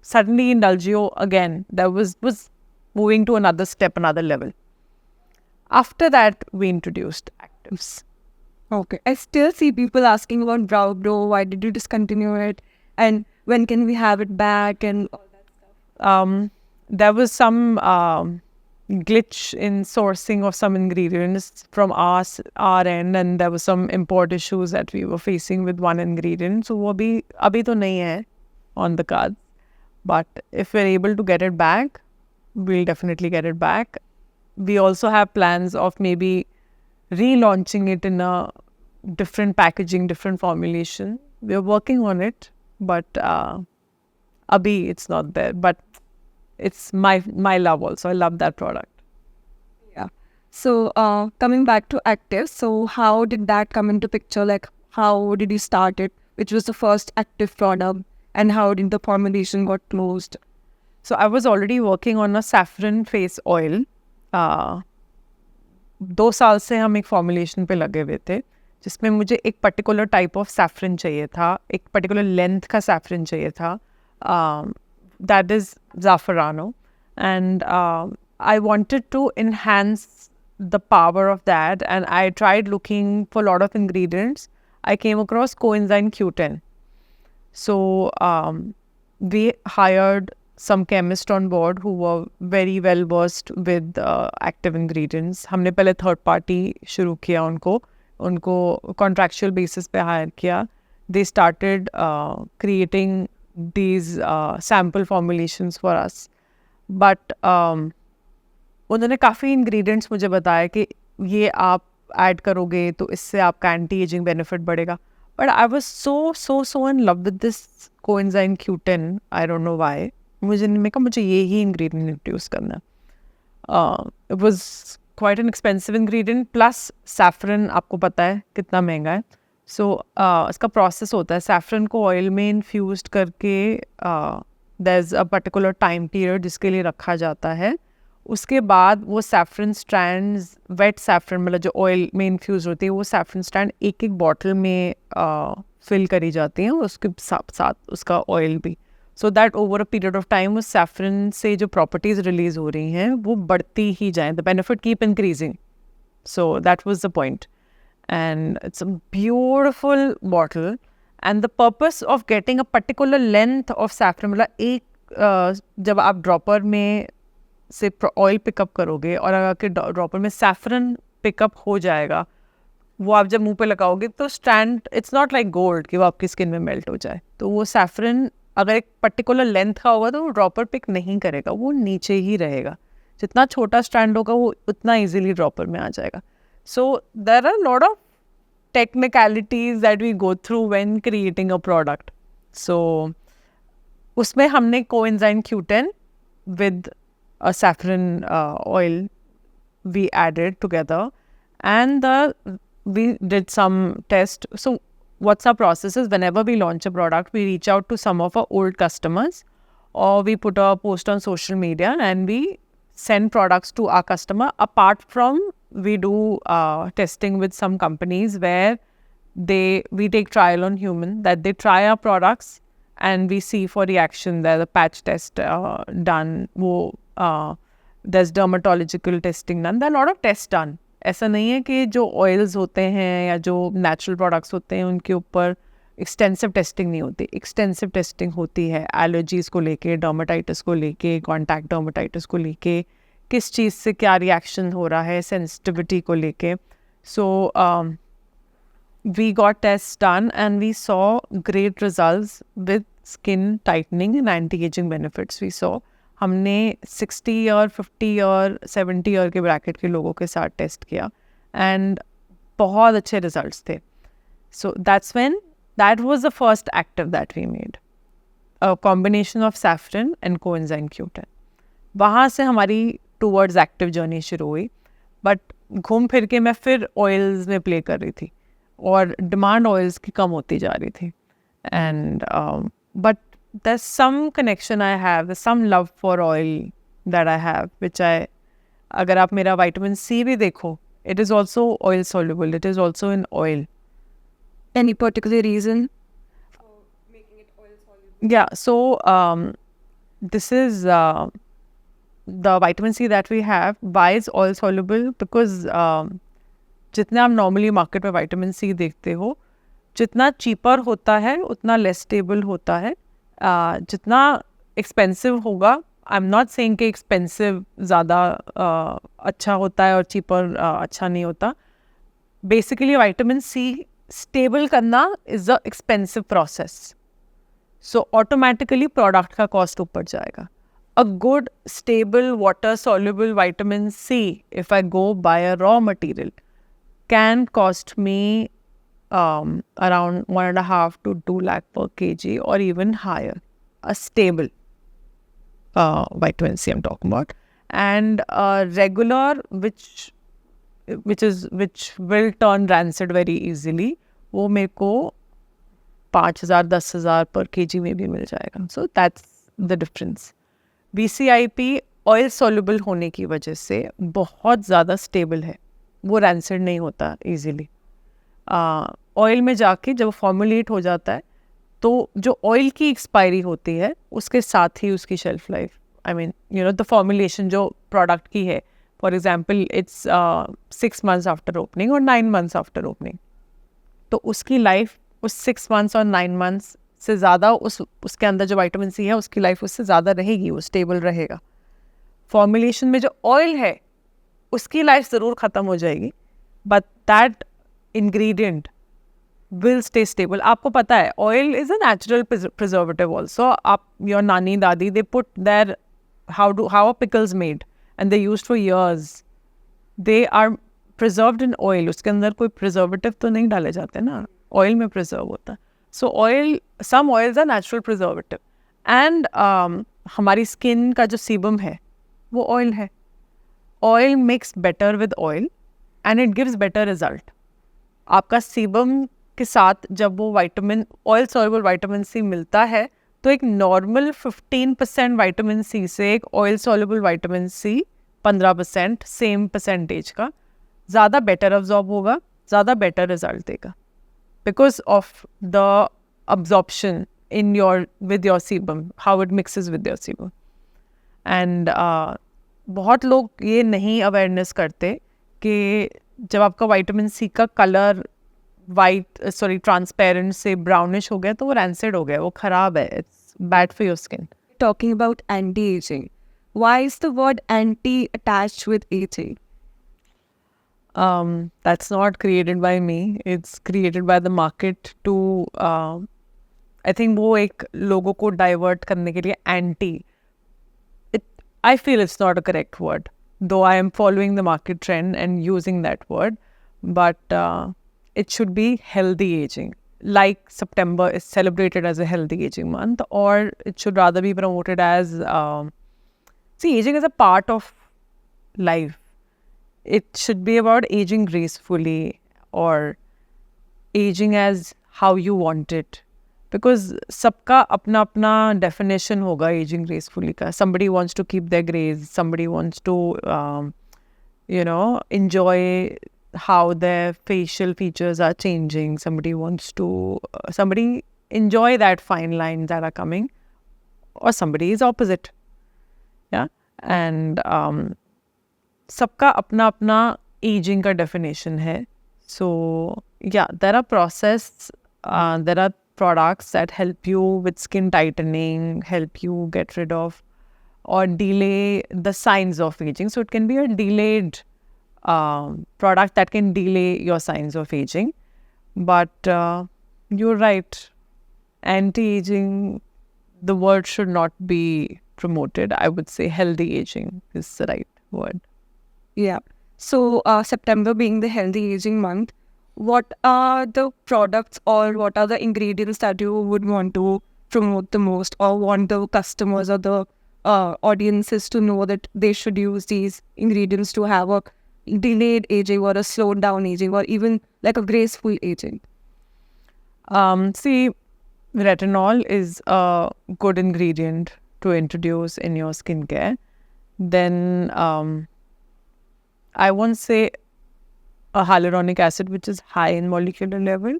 suddenly Indulgeo again there was moving to another step, another level. After that, we introduced actives. Okay. I still see people asking about brow grow. Why did you discontinue it? And when can we have it back? And all that stuff. There was some glitch in sourcing of some ingredients from our end, and there was some import issues that we were facing with one ingredient. So वो भी अभी तो नहीं है on the cards. But if we're able to get it back, we'll definitely get it back. We also have plans of maybe relaunching it in a different packaging, different formulation. We're working on it, but abhi it's not there. But it's my love also. I love that product. Yeah. So coming back to active, so how did that come into picture? Like, how did you start it? Which was the first active product, and how did the formulation got closed? So I was already working on a saffron face oil. 2 साल से हम एक formulation पे लगे हुए थे जिसमें मुझे एक पर्टिकुलर टाइप ऑफ सैफरन चाहिए था, एक पर्टिकुलर लेंथ का सैफरन चाहिए था, दैट इज़ ज़ाफ़रानो, and I wanted to enhance the power of that, and I tried looking for a lot of ingredients. I came across coenzyme Q10. So we hired some chemists on board who were very well versed with active ingredients. हमने पहले third party शुरू किया उनको contractual basis पे hire किया. They started creating these sample formulations for us. But उन्होंने काफ़ी ingredients मुझे बताया कि ये आप ऐड करोगे तो इससे आपका एंटी एजिंग बेनिफिट बढ़ेगा. But I was so in love with this coenzyme Q10. I don't know why. मुझे ये ही इंग्रेडिएंट इंट्रोड्यूस करना. It was quite an expensive ingredient, plus saffron आपको पता है कितना महंगा है. सो इसका प्रोसेस होता है, सैफरन को ऑयल में इन्फ्यूज करके there is a particular time period जिसके लिए रखा जाता है. उसके बाद वो सैफरन स्ट्रैंड्स, वेट सैफरन मतलब जो ऑयल में इन्फ्यूज होती है, वो सैफरन स्ट्रैंड एक एक बॉटल में फिल करी जाती हैं, उसके साथ साथ उसका ऑयल भी. So that over a period of time उस सैफरन से जो प्रॉपर्टीज़ रिलीज हो रही हैं वो बढ़ती ही जाएँ, the benefit keep increasing. So that was the point, and it's a beautiful bottle. And the purpose of getting a particular length of saffron, मतलब एक जब आप ड्रॉपर में से ऑयल पिकअप करोगे और अगर ड्रॉपर में सैफरन पिकअप हो जाएगा, वो आप जब मुंह पे लगाओगे तो stand, it's not like gold कि वो आपकी स्किन में मेल्ट हो जाए. तो वो सैफरन अगर एक पर्टिकुलर लेंथ का होगा तो वो ड्रॉपर पिक नहीं करेगा, वो नीचे ही रहेगा. जितना छोटा स्टैंड होगा वो उतना इजीली ड्रॉपर में आ जाएगा. So there are lot of technicalities that we go through when creating a product. So उसमें हमने कोएंजाइम Q10 विद a saffron oil we added together, and we did some test. So what's our process is, whenever we launch a product, we reach out to some of our old customers, or we put a post on social media and we send products to our customer. Apart from, we do testing with some companies where we take trial on human, that they try our products and we see for reaction. There's a patch test done. There's dermatological testing done. There are a lot of tests done. ऐसा नहीं है कि जो oils होते हैं या जो natural products होते हैं उनके ऊपर एक्सटेंसिव टेस्टिंग नहीं होती. एक्सटेंसिव टेस्टिंग होती है एलर्जीज़ को लेके, डर्माटाइटिस को लेके, कॉन्टैक्ट डर्माटाइटिस को लेके, किस चीज़ से क्या रिएक्शन हो रहा है, सेंसिटिविटी को लेके. सो we got tests done and we saw great results with skin tightening and anti-aging benefits. We saw हमने 60 और 50 और 70 ईयर के ब्रैकेट के लोगों के साथ टेस्ट किया एंड बहुत अच्छे रिजल्ट्स थे. सो that was the first active that we made, a combination of saffron and coenzyme Q10. वहाँ से हमारी टूवर्ड्स एक्टिव जर्नी शुरू हुई. बट घूम फिर के मैं फिर ऑयल्स में प्ले कर रही थी और डिमांड ऑयल्स की कम होती जा रही थी. And but there's some connection I have, there's some love for oil that I have, which अगर आप मेरा vitamin C भी देखो, it is also oil soluble, it is also in oil. Any particular reason for making it oil soluble? Yeah, so this is the vitamin C that we have. Why is oil soluble? Because जितने आप normally market में vitamin C देखते हो, जितना cheaper होता है उतना less stable होता है. जितना एक्सपेंसिव होगा, आई एम नॉट सेइंग कि एक्सपेंसिव ज़्यादा अच्छा होता है और चीपर अच्छा नहीं होता. बेसिकली विटामिन सी स्टेबल करना is a expensive process, so automatically product का कॉस्ट ऊपर जाएगा. A good stable water soluble vitamin C, if I go buy a raw material, can cost me around 1.5 to 2 lakh per kg or even higher. A stable vitamin C I'm talking about. And regular, which will turn rancid very easily, वो मेरे को 5,000-10,000 per kg में भी मिल जाएगा. So that's the difference. BCIP oil soluble होने की वजह से बहुत ज़्यादा स्टेबल है, वो rancid नहीं होता easily. ऑयल में जाके जब फॉर्मुलेट हो जाता है तो जो ऑयल की एक्सपायरी होती है उसके साथ ही उसकी shelf life, I mean the formulation जो प्रोडक्ट की है, for example it's 6 months after opening और 9 months आफ्टर ओपनिंग, तो उसकी लाइफ उस 6 months और 9 months से ज़्यादा उसके अंदर जो विटामिन सी है उसकी लाइफ उससे ज़्यादा रहेगी, वो स्टेबल रहेगा. फॉर्मुलेशन में जो ऑयल है उसकी लाइफ ज़रूर ख़त्म हो जाएगी, but that ingredient will stay stable. आपको पता है oil is a natural preservative also. आप your nani dadi they put their how are pickles made and they used for years. They are preserved in oil. उसके अंदर कोई preservative तो नहीं डाले जाते ना, oil में preserve होता है. So oil, some oils are natural preservative. And हमारी skin का जो sebum है वो oil है. Oil mixed better with oil and it gives better result. आपका सीबम के साथ जब वो vitamin oil soluble vitamin C मिलता है तो एक नॉर्मल 15% विटामिन सी से एक oil soluble vitamin C 15% same percentage का ज़्यादा बेटर अब्जॉर्ब होगा, ज़्यादा बेटर रिजल्ट देगा, because of the absorption in your with your sebum, how it mixes with your sebum. And बहुत लोग ये नहीं अवेयरनेस करते कि जब आपका विटामिन सी का कलर ट्रांसपेरेंट से ब्राउनिश हो गया तो वो रैंसिड हो गया, वो खराब है, it's bad for your skin. Talking about anti-aging, why is the word anti attached with aging? That's not created by me, it's created by the market to I think वो एक लोगों को डाइवर्ट करने के लिए anti, I feel it's not a correct word, though I am following the market trend and using that word, but it should be healthy aging. Like September is celebrated as a healthy aging month, or it should rather be promoted as, see, aging is a part of life. It should be about aging gracefully or aging as how you want it. Because सबका अपना अपना definition होगा aging gracefully का. Somebody wants to keep their grace. Somebody wants to, enjoy how their facial features are changing. Somebody wants to, somebody enjoy that fine lines that are coming. Or somebody is opposite. Yeah. And सबका अपना अपना aging का definition है. So, yeah, there are there are products that help you with skin tightening, help you get rid of or delay the signs of aging. So it can be a delayed product that can delay your signs of aging. But you're right, anti-aging, the word should not be promoted. I would say healthy aging is the right word. Yeah. So September being the healthy aging month, what are the products or what are the ingredients that you would want to promote the most, or want the customers or the audiences to know that they should use these ingredients to have a delayed aging or a slowed down aging or even like a graceful aging? See, retinol is a good ingredient to introduce in your skincare. Then I won't say a hyaluronic acid which is high in molecular level.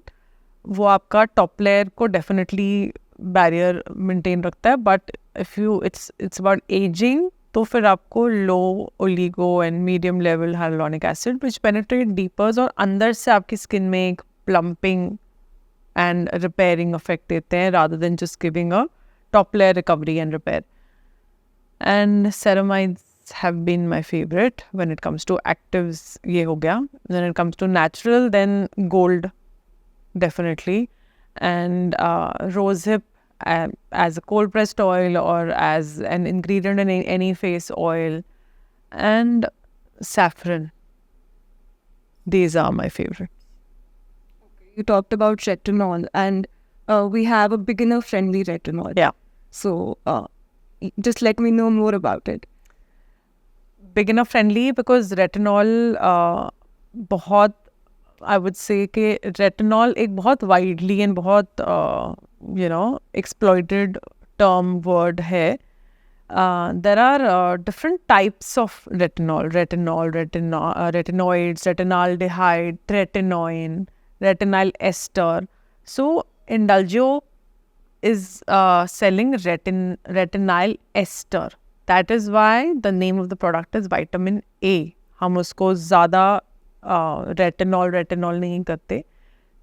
वो आपका top layer को definitely barrier maintain रखता है, but if it's about aging, तो फिर आपको low oligo and medium level hyaluronic acid which penetrate deeper और अंदर से आपकी skin में एक plumping and repairing effect देते हैं rather than just giving a top layer recovery and repair. And ceramides have been my favorite when it comes to actives. ये हो गया. When it comes to natural, then gold, definitely, and rosehip as a cold pressed oil or as an ingredient in any face oil, and saffron. These are my favorite. You talked about retinol, and we have a beginner friendly retinol. Yeah. So Just let me know more about it. Beginner friendly because retinol बहुत आई would से कि retinol एक बहुत widely and बहुत exploited term word है. There are different types of retinoids, retinaldehyde, tretinoin, retinyl ester. So Indulgeo is selling retinyl ester. That is why the name of the product is vitamin A. हम उसको ज़्यादा retinol नहीं करते.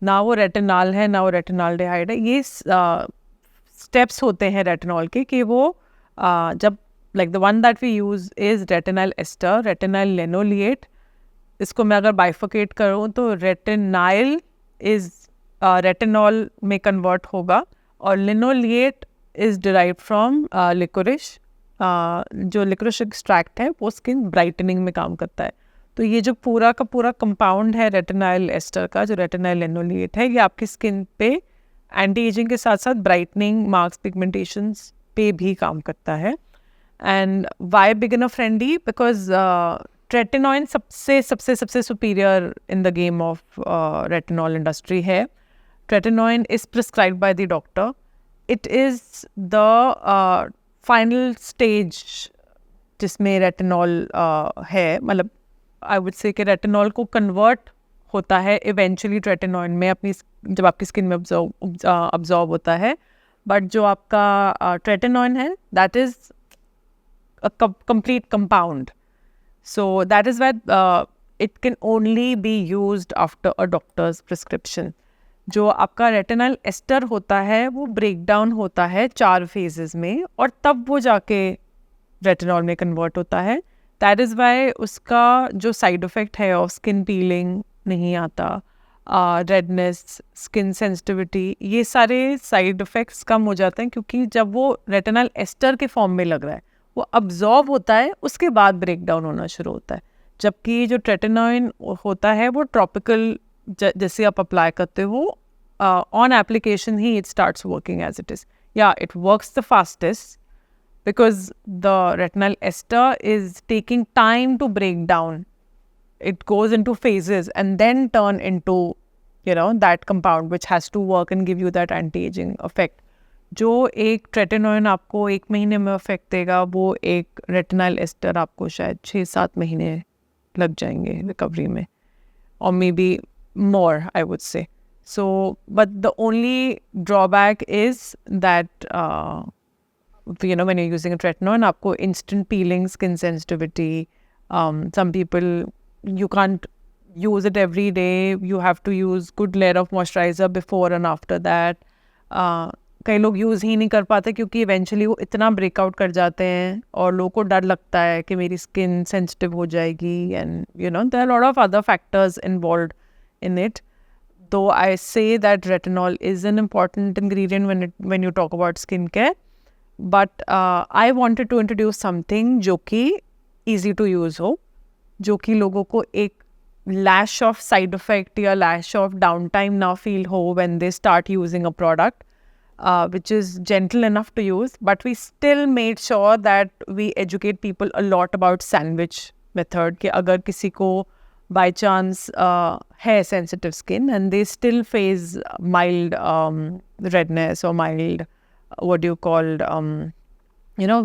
ना वो retinol है ना वो रेटिनाल्डेहाइड है. ये स्टेप्स होते हैं रेटिनॉल के कि वो जब like the one that we use is retinyl ester, retinyl linoleate. इसको मैं अगर बाइफोकेट करूँ तो रेटिनाइल इज़ रेटिनॉल में कन्वर्ट होगा और linoleate is derived from liquorice. जो लिकोरिश एक्सट्रैक्ट है वो स्किन ब्राइटनिंग में काम करता है. तो ये जो पूरा का पूरा कंपाउंड है रेटिनाइल एस्टर का, जो रेटिनाइल लेनोलिएट है, ये आपकी स्किन पे एंटी एजिंग के साथ साथ ब्राइटनिंग, मार्क्स, पिगमेंटेशंस पे भी काम करता है. And why beginner friendly? Because tretinoin सबसे सबसे सबसे superior in the game of retinol industry है. Tretinoin is prescribed by the doctor. It is the final stage जिसमें रेटिनॉल है. मतलब आई वुड से कि रेटिनॉल को कन्वर्ट होता है इवेंचुअली ट्रेटिनॉइन में अपनी जब आपकी स्किन में अब्जॉर्ब होता है. बट जो आपका ट्रेटिनॉइन है that is a complete compound. So that is why it can only be used after a doctor's prescription. जो आपका रेटिनल एस्टर होता है वो ब्रेक डाउन होता है 4 फेजेस में और तब वो जाके रेटिनॉल में कन्वर्ट होता है. दैट इज़ वाई उसका जो साइड इफ़ेक्ट है ऑफ स्किन पीलिंग नहीं आता, रेडनेस, स्किन सेंसिटिविटी, ये सारे साइड इफ़ेक्ट्स कम हो जाते हैं क्योंकि जब वो रेटिनल एस्टर के फॉर्म में लग रहा है वो अब्जॉर्ब होता है, उसके बाद ब्रेक डाउन होना शुरू होता है. जबकि जो ट्रेटिनॉइन होता है वो ट्रॉपिकल जैसे आप अप्लाई करते हो ऑन एप्लीकेशन ही it starts working as it is. या it works the fastest because the retinal ester is taking time to break down. It goes into phases and then turn into, that compound which has to work and give you that anti-aging effect. जो एक tretinoin आपको 1 महीने में effect देगा वो एक retinyl ester आपको शायद 6-7 महीने लग जाएंगे रिकवरी में, or maybe more, I would say. So, but the only drawback is that when you're using a tretinoin, आपको instant peeling, skin sensitivity. Some people, you can't use it every day. You have to use good layer of moisturizer before and after that. कई लोग use ही नहीं कर पाते क्योंकि eventually वो इतना breakout कर जाते हैं और लोगों को डर लगता है कि मेरी स्किन सेंसिटिव हो जाएगी. And there are lot of other factors involved in it. Though I say that retinol is an important ingredient when you talk about skincare. But I wanted to introduce something जो कि easy to use हो, जो कि लोगों को एक lash of side effect या lash of downtime ना feel हो when they start using a product, which is gentle enough to use. But we still made sure that we educate people a lot about sandwich method कि अगर किसी को by chance है sensitive skin and they still face mild redness or mild what do you call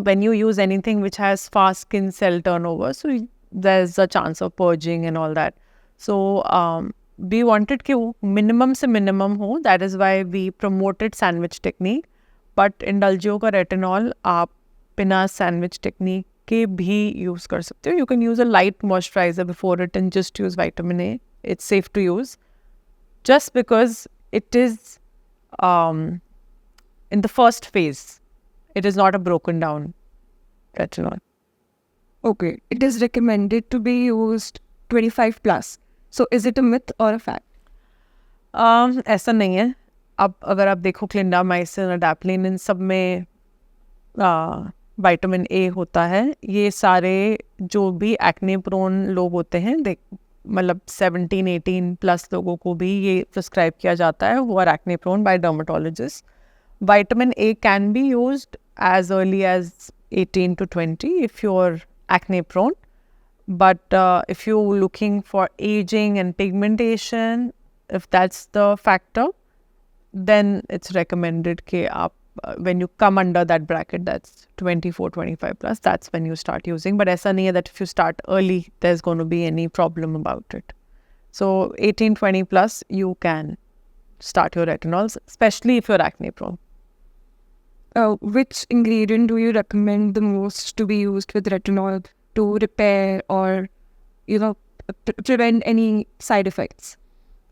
when you use anything which has fast skin cell turnover, so there's a chance of purging and all that. So we wanted कि minimum से minimum हो. That is why we promoted sandwich technique. But Indulgeo का retinol आप बिना sandwich technique के भी use कर सकते हो. You can use a light moisturizer before it and just use vitamin A. It's safe to use just because it is in the first phase. It is not a broken down retinol. Okay, it is recommended to be used 25 plus. So is it a myth or a fact? ऐसा नहीं है. अब अगर आप देखो clindamycin, अडैप्लिन, इन सब में vitamin A होता है. ये सारे जो भी एक्ने प्रोन लोग होते हैं, मतलब 17-18 प्लस लोगों को भी ये प्रिस्क्राइब किया जाता है who are acne prone by dermatologists. Vitamin A can be used as early as 18 to 20 if you're acne prone. But if you're looking for aging and pigmentation, if that's the factor, then it's recommended कि आप when you come under that bracket, that's 24, 25 plus, that's when you start using. But ऐसा नहीं है that if you start early, there's going to be any problem about it. So 18, 20 plus, you can start your retinols, especially if you're acne prone. Which ingredient do you recommend the most to be used with retinol to repair or, prevent any side effects?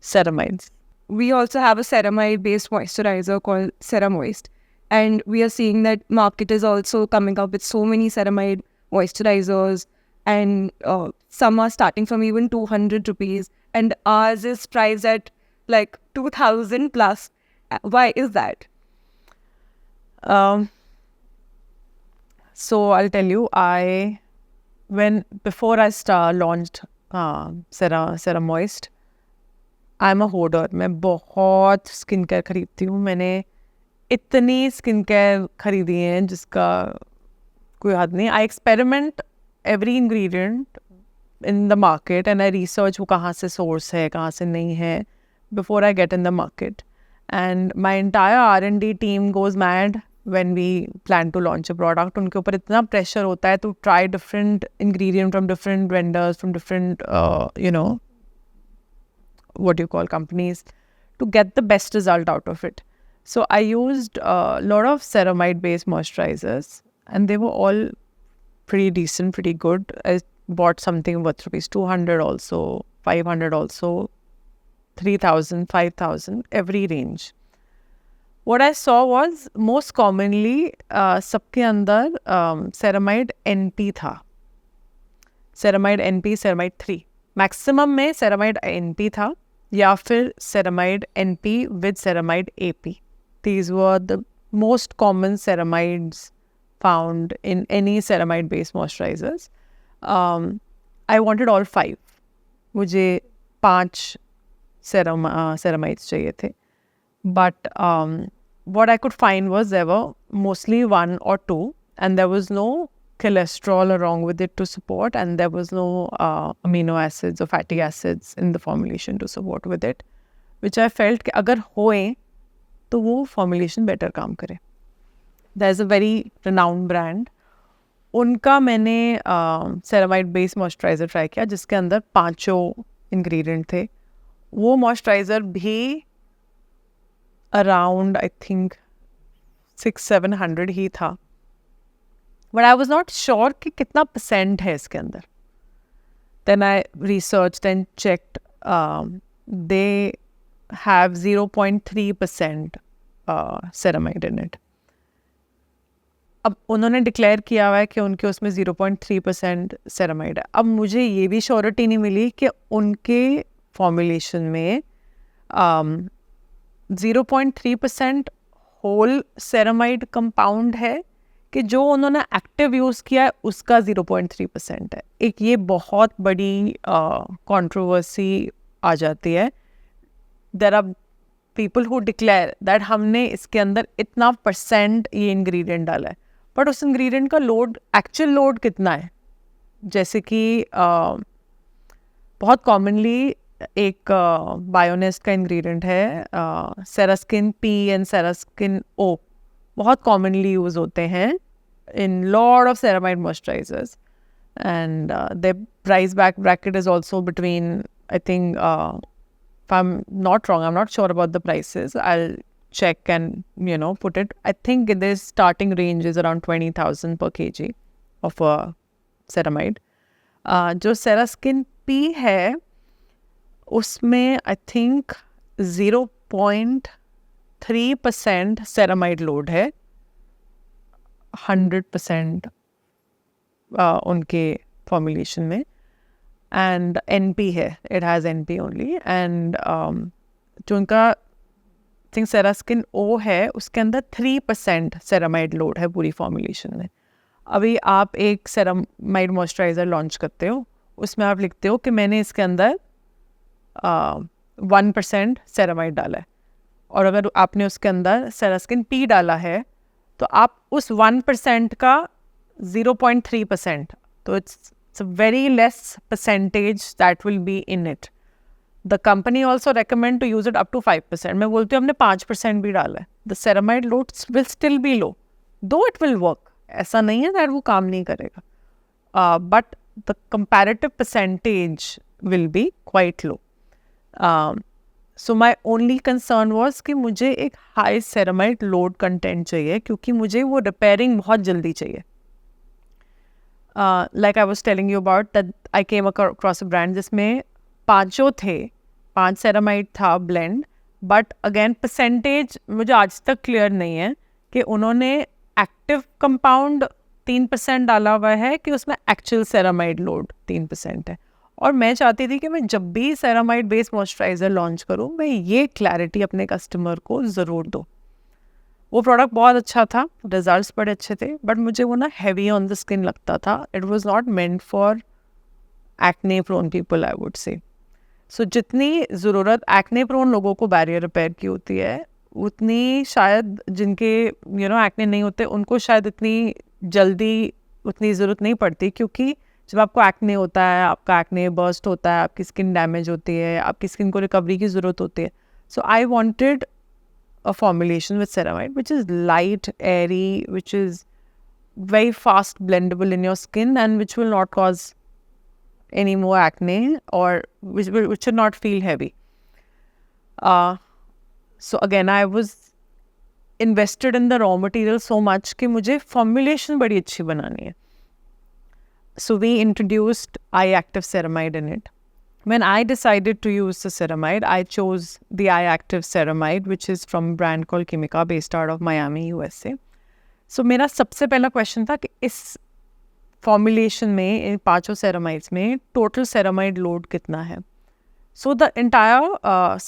Ceramides. We also have a ceramide-based moisturizer called Ceramoist. And we are seeing that market is also coming up with so many ceramide moisturizers. And some are starting from even 200 rupees. And ours is priced at like 2,000 plus. Why is that? So I'll tell you, before I launched Ceramoist, I'm a hoarder. मैं बहुत skin care खरीदती हूँ. मैंने इतनी skin care खरीदी है जिसका कोई हद नहीं. I experiment every ingredient in the market and I research वो कहाँ से source है, कहाँ से नहीं है, before I get in the market. And my entire R&D team goes mad when we plan to launch a product. उनके ऊपर इतना pressure होता है to try different ingredient from different vendors, from different, companies, to get the best result out of it. So I used a lot of ceramide-based moisturizers, and they were all pretty decent, pretty good. I bought something worth rupees 200 also, 500 also, 3,000, 5,000, every range. What I saw was most commonly सबके अंदर ceramide NP था. ceramide NP, ceramide 3. Maximum में ceramide NP था या फिर ceramide NP with ceramide AP. These were the most common ceramides found in any ceramide based moisturizers. I wanted all 5. मुझे 5 ceramides चाहिए थे. But what I could find was there were mostly 1 or 2, and there was no cholesterol along with it to support, and there was no amino acids or fatty acids in the formulation to support with it, which I felt कि अगर होए तो वो formulation better काम करे. There's a very renowned brand. उनका मैंने ceramide based moisturizer try किया जिसके अंदर 5 ingredient थे. वो moisturizer भी around I think 600-700 ही था. But I was not sure कि कितना percent है इसके अंदर. Then I researched and checked. They have 0.3% ceramide in it. अब उन्होंने डिक्लेयर किया हुआ है कि उनके उसमें 0.3% ceramide है. अब मुझे ये भी श्योरिटी नहीं मिली कि उनके फॉर्मुलेशन में 0.3% होल ceramide कंपाउंड है कि जो उन्होंने एक्टिव यूज़ किया है उसका 0.3% है. एक ये बहुत बड़ी कंट्रोवर्सी आ जाती है. There are people who declare that हमने इसके अंदर इतना % ये इंग्रेडिएंट डाला है, बट उस इंग्रेडिएंट का लोड, एक्चुअल लोड कितना है. जैसे कि बहुत कॉमनली एक बायोनेस्ट का इंग्रेडिएंट है सेरास्किन पी एंड सेरास्किन ओ, बहुत कॉमनली यूज होते हैं in lot of ceramide moisturizers, and their price bracket is also between, I think, if I'm not wrong, I'm not sure about the prices, I'll check and put it. I think their starting range is around 20,000 per kg of a ceramide. जो सेरास्किन P है उसमें I think 0.3% ceramide load है, 100% उनके formulation में, and NP है, it has NP only. And जो उनका think सेरास्किन ओ है उसके अंदर 3% ceramide लोड है पूरी फॉर्मुलेशन में. अभी आप एक ceramide मॉइस्चराइज़र लॉन्च करते हो, उसमें आप लिखते हो कि मैंने इसके अंदर 1% ceramide डाला है, और अगर आपने उसके अंदर सेरास्किन पी डाला है तो आप उस 1% का 0.3%. तो it's a very less percentage that will be in it. The company also recommend to use it up to 5%. मैं बोलती हूँ हमने 5% भी डाला है. The ceramide load will still be low, though it will work. ऐसा नहीं है that वो काम नहीं करेगा. But the comparative percentage will be quite low. So my only concern was कि मुझे एक high ceramide load content चाहिए क्योंकि मुझे वो repairing बहुत जल्दी चाहिए. Like I was telling you about that I came across a brand जिसमें 5 थे, 5 ceramide था blend, but again percentage मुझे आज तक clear नहीं है कि उन्होंने active compound 3% डाला हुआ है कि उसमें actual ceramide load 3% है. और मैं चाहती थी कि मैं जब भी ceramide based moisturizer लॉन्च करूँ मैं ये क्लैरिटी अपने कस्टमर को ज़रूर दूँ. वो प्रोडक्ट बहुत अच्छा था, रिजल्ट्स बड़े अच्छे थे, बट मुझे वो ना हैवी ऑन द स्किन लगता था. It was not meant for acne prone people, I would say. So जितनी ज़रूरत एक्ने प्रोन लोगों को बैरियर रिपेयर की होती है, उतनी शायद जिनके एक्ने नहीं होते उनको शायद इतनी जल्दी उतनी ज़रूरत नहीं पड़ती. क्योंकि जब आपको एक्ने होता है, आपका एक्ने बर्स्ट होता है, आपकी स्किन डैमेज होती है, आपकी स्किन को रिकवरी की ज़रूरत होती है. So I wanted a formulation with ceramide which is light, airy, which is very fast blendable in your skin and which will not cause any more acne or which should not feel heavy. So again I was invested in the raw material so much कि मुझे formulation बड़ी अच्छी बनानी है. So we introduced eye active ceramide in it. When I decided to use the ceramide, I chose the Eye Active ceramide, which is from a brand called Kimika, based out of Miami, USA. So मेरा सबसे पहला question था कि इस formulation में, इन 5 ceramides में total ceramide load कितना है. So the entire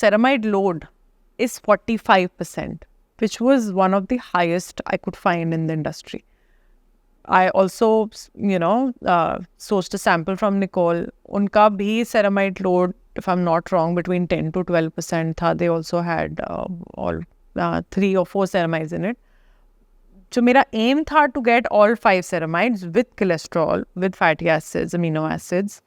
ceramide load is 45%, which was one of the highest I could find in the industry. I also, sourced a sample from Nicole. उनका भी ceramide load, if I'm not wrong, between 10 to 12% था. They also had all 3 or 4 ceramides in it. जो मेरा aim था to get all 5 ceramides with cholesterol, with fatty acids, amino acids,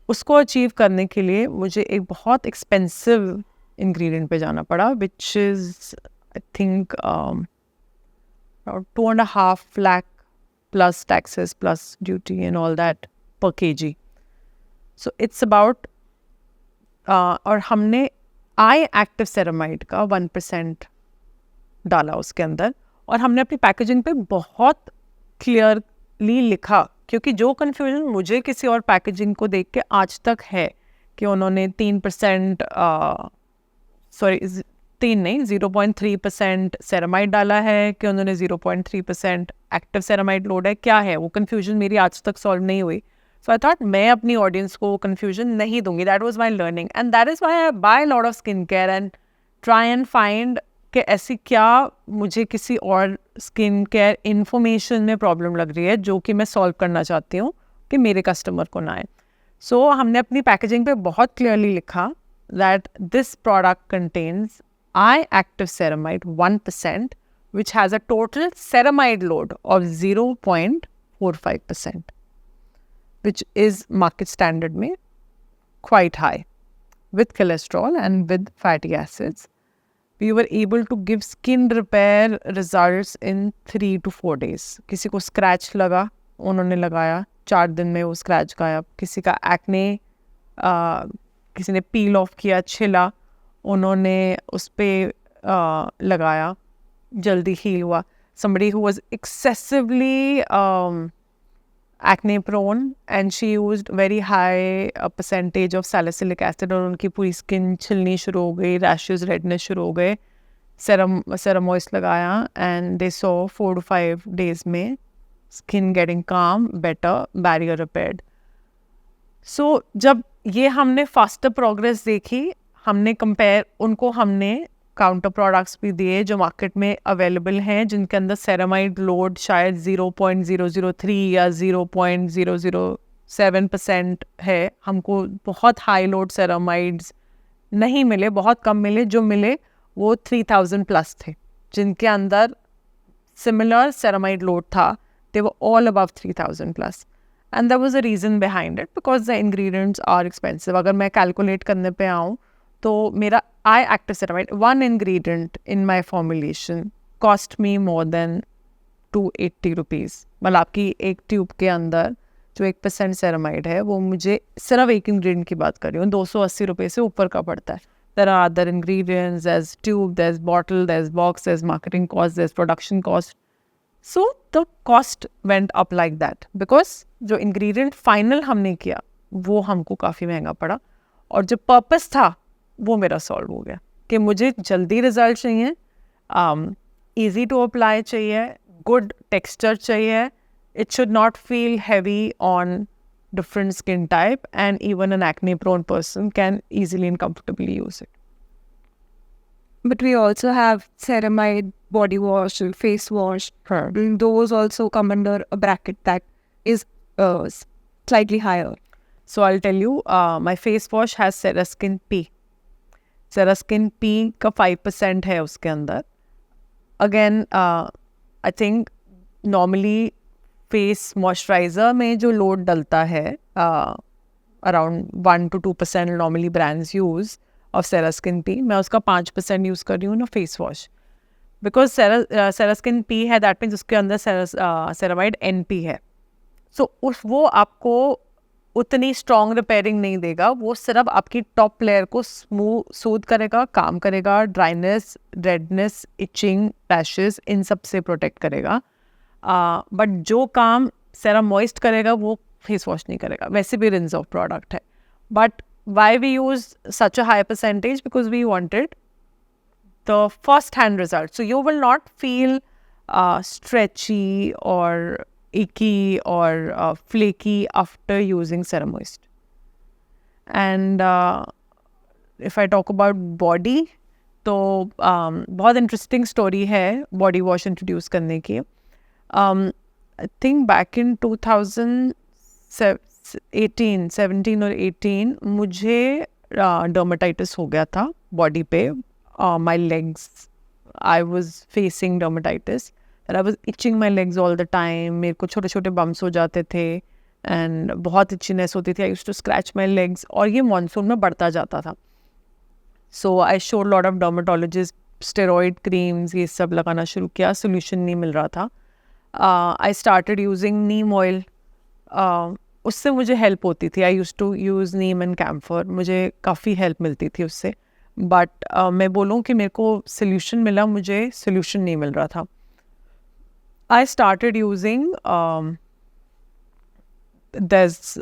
उसको achieve करने के लिए मुझे एक बहुत expensive ingredient पे जाना पड़ा, which is, I think, about 2.5 lakh plus taxes, plus duty and all that per kg. So it's about और हमने आई एक्टिव ceramide का 1% डाला उसके अंदर और हमने अपनी पैकेजिंग पे बहुत क्लियरली लिखा. क्योंकि जो कन्फ्यूजन मुझे किसी और पैकेजिंग को देख के आज तक है कि उन्होंने 3% 0.3% ceramide डाला है, कि उन्होंने 0.3% एक्टिव ceramide लोड है, क्या है वो कन्फ्यूजन मेरी आज तक सॉल्व नहीं हुई. सो आई थॉट मैं अपनी ऑडियंस को कन्फ्यूजन नहीं दूंगी. That was my learning and that is why I buy lot of skin care and try and find कि ऐसी क्या मुझे किसी और स्किन केयर इन्फॉर्मेशन में प्रॉब्लम लग रही है जो कि मैं सॉल्व करना चाहती हूँ कि मेरे कस्टमर को ना आए. सो हमने अपनी पैकेजिंग पे बहुत क्लियरली लिखा that this product contains eye active ceramide 1%, which has a total ceramide load of 0.45%, which is market standard में quite high. With cholesterol and with fatty acids, we were able to give skin repair results in 3 to 4 days. किसी को scratch लगा, उन्होंने लगाया, 4 दिन में वो scratch गायब. किसी का acne किसी ने पील ऑफ किया, छिला, उन्होंने उस पर लगाया, जल्दी हील हुआ. somebody who was excessively acne prone and she used very high percentage of salicylic acid और उनकी पूरी स्किन छिलनी शुरू हो गई, रैशेस रेडनेस शुरू हो गए. सेरामॉइस लगाया and they saw 4 to 5 days में skin getting calm, better, barrier repaired. So जब ये हमने फास्टर प्रोग्रेस देखी, हमने कंपेयर, उनको हमने काउंटर प्रोडक्ट्स भी दिए जो मार्केट में अवेलेबल हैं, जिनके अंदर सेरामाइड लोड शायद 0.003 या 0.007% है. हमको बहुत हाई लोड सेरामाइड्स नहीं मिले, बहुत कम मिले. जो मिले वो 3000 प्लस थे, जिनके अंदर सिमिलर सेरामाइड लोड था. they were all above 3,000 plus. And there was a reason behind it because the ingredients are expensive. अगर मैं calculate करने पे आऊँ तो मेरा I active ceramide, one ingredient in my formulation cost me more than 280 rupees. मतलब आपकी एक ट्यूब के अंदर जो 1% सेरामाइड है वो मुझे सिर्फ एक इंग्रेडिएंट की बात कर रही हूँ 280 रुपये से ऊपर का पड़ता है. There are other ingredients, there's tube, there's bottle, there's box, there's marketing cost, there's production cost. So the cost went up like that because जो ingredient final हमने किया वो हमको काफ़ी महंगा पड़ा और जो purpose था वो मेरा solve हो गया कि मुझे जल्दी result चाहिए, easy to apply चाहिए, good texture चाहिए. It should not feel heavy on different skin type, and even an acne prone person can easily and comfortably use it. But we also have ceramide body wash, face wash. Those also come under a bracket that is slightly higher. So I'll tell you, my face wash has Ceraskin P. Ceraskin P का 5% है उसके अंदर. Again, I think normally face moisturiser में जो load डलता है around 1 to 2% normally brands use of Seraskin P, मैं उसका 5% यूज़ कर रही हूँ ना face wash because Seraskin P है दैट मीन्स उसके अंदर सेरामाइड NP है. सो वो आपको उतनी स्ट्रॉन्ग रिपेयरिंग नहीं देगा, वो सिर्फ आपकी टॉप लेयर को सूद करेगा, काम करेगा, ड्राइनेस, रेडनेस, इचिंग, रैशेस इन सब से प्रोटेक्ट करेगा. बट जो काम सेरम मॉइस्ट करेगा वो फेस वॉश नहीं करेगा. वैसे भी रिंस ऑफ प्रोडक्ट है. But why we use such a high percentage because we wanted the first hand result. So you will not feel stretchy or icky or flaky after using serum moist. And if I talk about body, तो बहुत interesting story है body wash introduce करने की. I think back in 2017 or 18 मुझे dermatitis हो गया था body पे. My legs, I was facing dermatitis and I was itching my legs all the time. मेरे को छोटे छोटे बम्स हो जाते थे and बहुत itchiness होती थी. I used to scratch my legs और ये मानसून में बढ़ता जाता था. So I showed lot of dermatologists, steroid creams ये सब लगाना शुरू किया, solution नहीं मिल रहा था. I started using neem oil. उससे मुझे हेल्प होती थी. I used to use neem and camphor. मुझे काफ़ी हेल्प मिलती थी उससे. बट मैं बोलूँ कि मेरे को सोल्यूशन मिला, मुझे सोल्यूशन नहीं मिल रहा था. I started using there's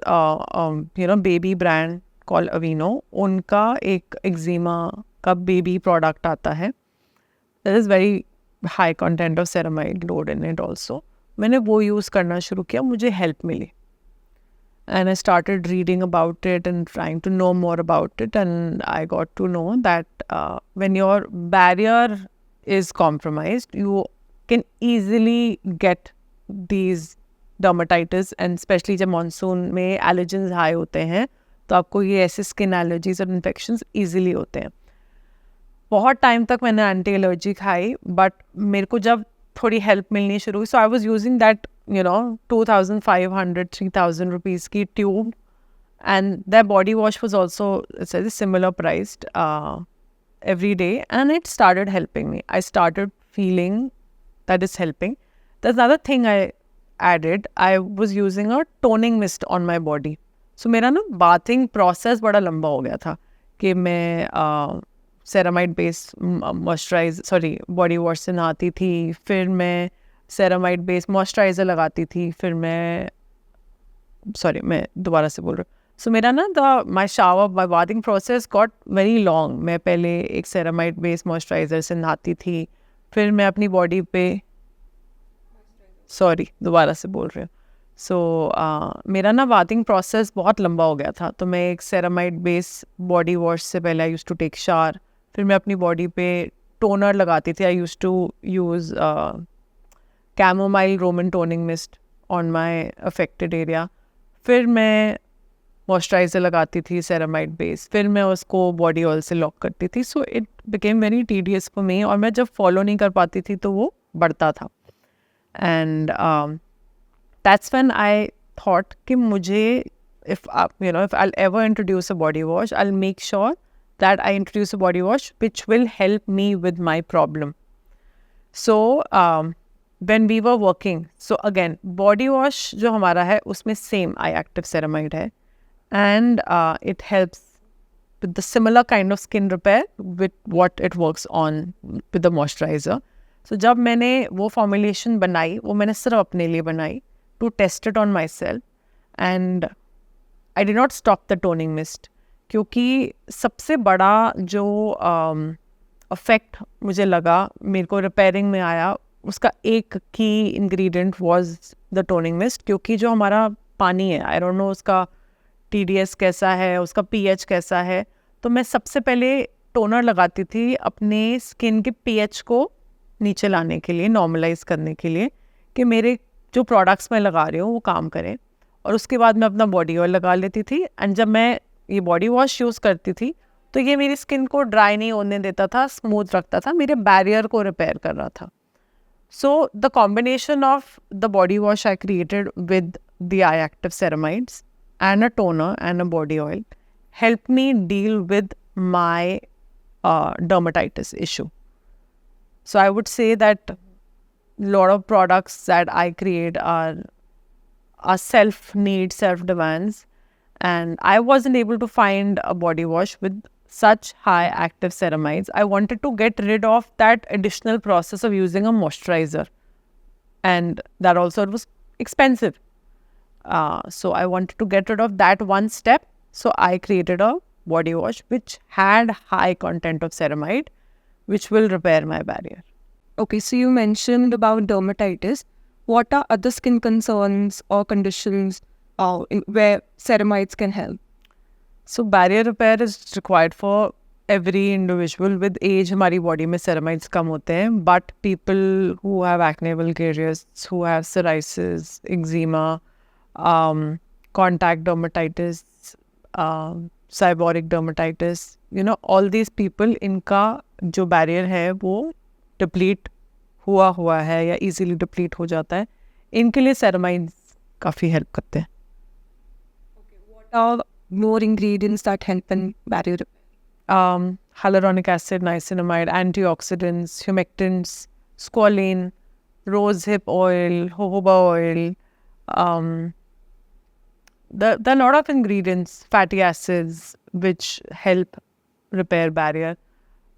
baby brand called Aveeno. उनका एक एक्जिमा का बेबी प्रोडक्ट आता है. There is very high content of ceramide load in it also. मैंने वो यूज़ करना शुरू किया, मुझे हेल्प मिली. And I started reading about it and trying to know more about it, and I got to know that when your barrier is compromised, you can easily get these dermatitis, and especially जब monsoon में allergens high होते हैं तो आपको ये ऐसे skin allergies और infections easily होते हैं. बहुत टाइम तक मैंने एंटी एलर्जी खाई, बट मेरे को जब थोड़ी हेल्प मिलनी शुरू हुई, so I was using that 2,500-3,000 rupees की tube, and that body wash was also similar priced every day, and it started helping me. I started feeling that is helping. There's another thing I added. I was using a toning mist on my body. So मेरा ना bathing process बड़ा लंबा हो गया था कि मैं ceramide based body wash से नहाती थी, फिर मैं सेरामाइड बेस्ड मॉइस्चराइज़र लगाती थी, फिर मैं दोबारा से बोल रही हूँ. सो मेरा ना my bathing process got very long. मैं पहले एक सेरामाइड बेस्ड मॉइस्चराइज़र से नहाती थी, फिर मैं अपनी बॉडी पे दोबारा से बोल रही हूँ. सो मेरा ना बाथिंग प्रोसेस बहुत लंबा हो गया था. तो मैं एक सेरामाइड बेस्ड बॉडी वॉश से पहले I use to take shower, फिर मैं अपनी बॉडी पे टोनर लगाती थी. I use to use chamomile Roman toning mist on my affected area. फिर मैं मॉइस्चराइज़र लगाती थी सेरामाइड बेस, फिर मैं उसको बॉडी ऑयल से लॉक करती थी. So it became very tedious for me, और मैं जब फॉलो नहीं कर पाती थी तो वो बढ़ता था. And that's when I thought कि मुझे, if I'll ever introduce a body wash, I'll make sure that I introduce a body wash which will help me with my problem. So when we were working, so again body wash जो हमारा है उसमें same eye active ceramide है, and it helps with the similar kind of skin repair with what it works on with the moisturizer. So जब मैंने वो formulation बनाई, वो मैंने सिर्फ अपने लिए बनाई to test it on myself, and I did not stop the toning mist, क्योंकि सबसे बड़ा जो अफेक्ट मुझे लगा, मेरे को रिपेयरिंग में आया, उसका एक की ingredient was the toning mist. क्योंकि जो हमारा पानी है, आई डोंट नो उसका TDS कैसा है, उसका pH कैसा है, तो मैं सबसे पहले टोनर लगाती थी अपने स्किन के pH को नीचे लाने के लिए, नॉर्मलाइज करने के लिए, कि मेरे जो प्रोडक्ट्स मैं लगा रही हूँ वो काम करें. और उसके बाद मैं अपना बॉडी ऑयल लगा लेती थी, एंड जब मैं ये बॉडी वॉश यूज़ करती थी तो ये मेरी स्किन को ड्राई नहीं होने देता था, स्मूथ रखता था, मेरे बैरियर को रिपेयर कर रहा था. So the combination of the body wash I created with the I active ceramides and a toner and a body oil helped me deal with my dermatitis issue. So I would say that a lot of products that I create are self-need, self-demands, and I wasn't able to find a body wash with such high active ceramides. I wanted to get rid of that additional process of using a moisturizer, and that also was expensive. So I wanted to get rid of that one step. So I created a body wash which had high content of ceramide, which will repair my barrier. Okay, so you mentioned about dermatitis. What are other skin concerns or conditions where ceramides can help? So barrier repair is required for every individual. With age, हमारी body में ceramides कम होते हैं, but people who have acne vulgaris, who have psoriasis, eczema, contact dermatitis, seborrheic dermatitis, all these people, इनका जो barrier है वो deplete हुआ है या easily deplete हो जाता है, इनके लिए ceramides काफ़ी help करते हैं. What are more ingredients that help in barrier repair? Hyaluronic acid, niacinamide, antioxidants, humectants, squalene, rosehip oil, jojoba oil. There are a lot of ingredients, fatty acids, which help repair barrier.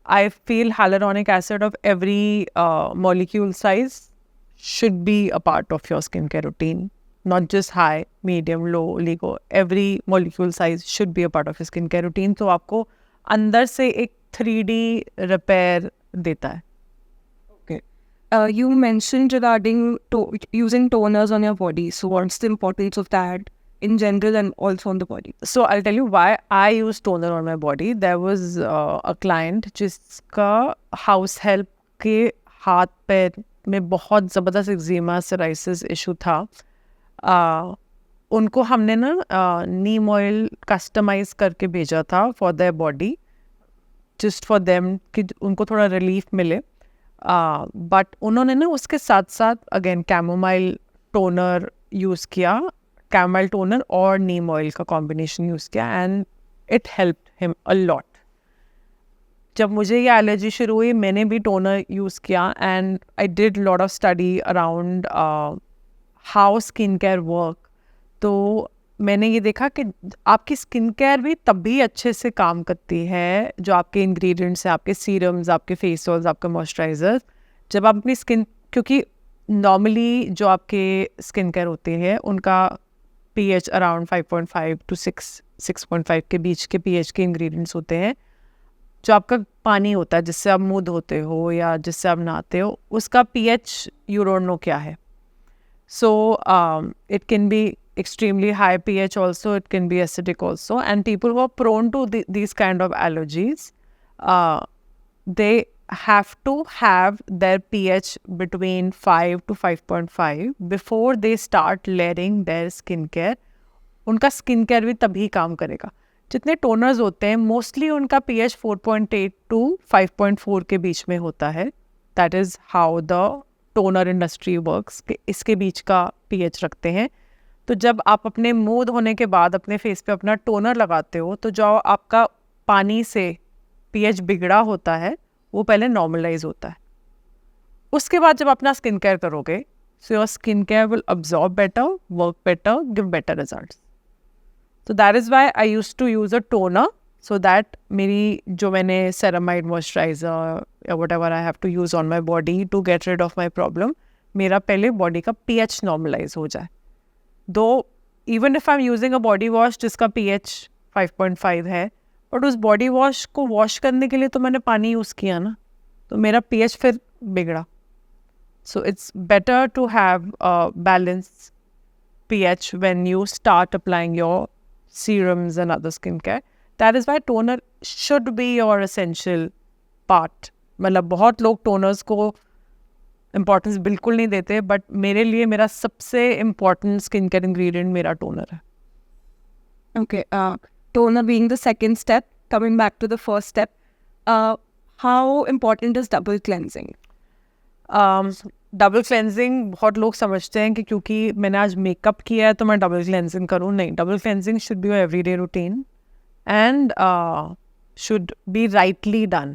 I feel hyaluronic acid of every molecule size should be a part of your skincare routine. Not just high, medium, low, LIGO. Every molecule size should be a part of your skincare routine. तो आपको अंदर से एक 3D repair देता है. Okay. You mentioned regarding using toners on your body. So what's the importance of that in general and also on the body? So I'll tell you why I use toner on my body. There was a client जिसका house help के हाथ पैर में बहुत ज़बरदस्त eczema, psoriasis issue था. उनको हमने ना नीम ऑयल कस्टमाइज करके भेजा था for their body, just for them कि उनको थोड़ा रिलीफ मिले. बट उन्होंने ना उसके साथ साथ अगेन कैमोमाइल टोनर यूज़ किया, कैमोमाइल टोनर और नीम ऑयल का कॉम्बिनेशन यूज़ किया, and it helped him a lot. जब मुझे ये एलर्जी शुरू हुई, मैंने भी टोनर यूज़ किया, and I did lot of study around how skin care work. तो मैंने ये देखा कि आपकी स्किन केयर भी तब भी अच्छे से काम करती है जो आपके इंग्रेडिएंट्स हैं, आपके सीरम्स, आपके फेस ऑयल्स, आपके मॉइस्चराइजर, जब आप अपनी स्किन, क्योंकि नॉर्मली जो आपके स्किन केयर होते हैं उनका pH अराउंड 5.5 to 6.5 के बीच के pH के इंग्रेडिएंट्स होते हैं. जो आपका पानी होता है जिससे आप मुंह धोते हो या जिससे आप नहाते हो, उसका pH यू डोंट नो क्या है. So it can be extremely high pH also, it can be acidic also, and people who are prone to these kind of allergies, they have to have their pH between 5 to 5.5 before they start layering their skincare. उनका skin care भी तभी काम करेगा. जितने toners होते हैं mostly उनका pH 4.8 to 5.4 के बीच में होता है. That is how the toner industry works कि इसके बीच का pH रखते हैं। तो जब आप अपने मुंह धोने के बाद अपने फेस पे अपना टोनर लगाते हो तो जो आपका पानी से pH बिगड़ा होता है वो पहले नॉर्मलाइज होता है। उसके बाद जब अपना स्किन केयर करोगे so your skin care will absorb better, work better, give better results. तो that is why I use to use a toner so that मेरी जो मैंने सेरामाइड मॉइस्चराइजर या whatever I have to use on my body to get rid of my problem, मेरा पहले body का pH normalise हो जाए। Though even if I am using a body wash जिसका pH 5.5 है, बट उस body wash को wash करने के लिए तो मैंने पानी यूज़ किया ना, तो मेरा pH फिर बिगड़ा। So it's better to have balance pH when you start applying your serums and other skincare. That is why toner should be your essential part. मतलब बहुत लोग टोनर्स को इम्पोर्टेंस बिल्कुल नहीं देते, बट मेरे लिए मेरा सबसे इम्पोर्टेंट स्किन केयर इंग्रेडिएंट मेरा टोनर है। Okay, toner being the second step, coming back to the first step, how important is double cleansing? Double cleansing बहुत लोग समझते हैं कि क्योंकि मैंने आज मेकअप किया है तो मैं डबल क्लेंजिंग करूँ। नहीं, double cleansing should be your everyday routine and should be rightly done.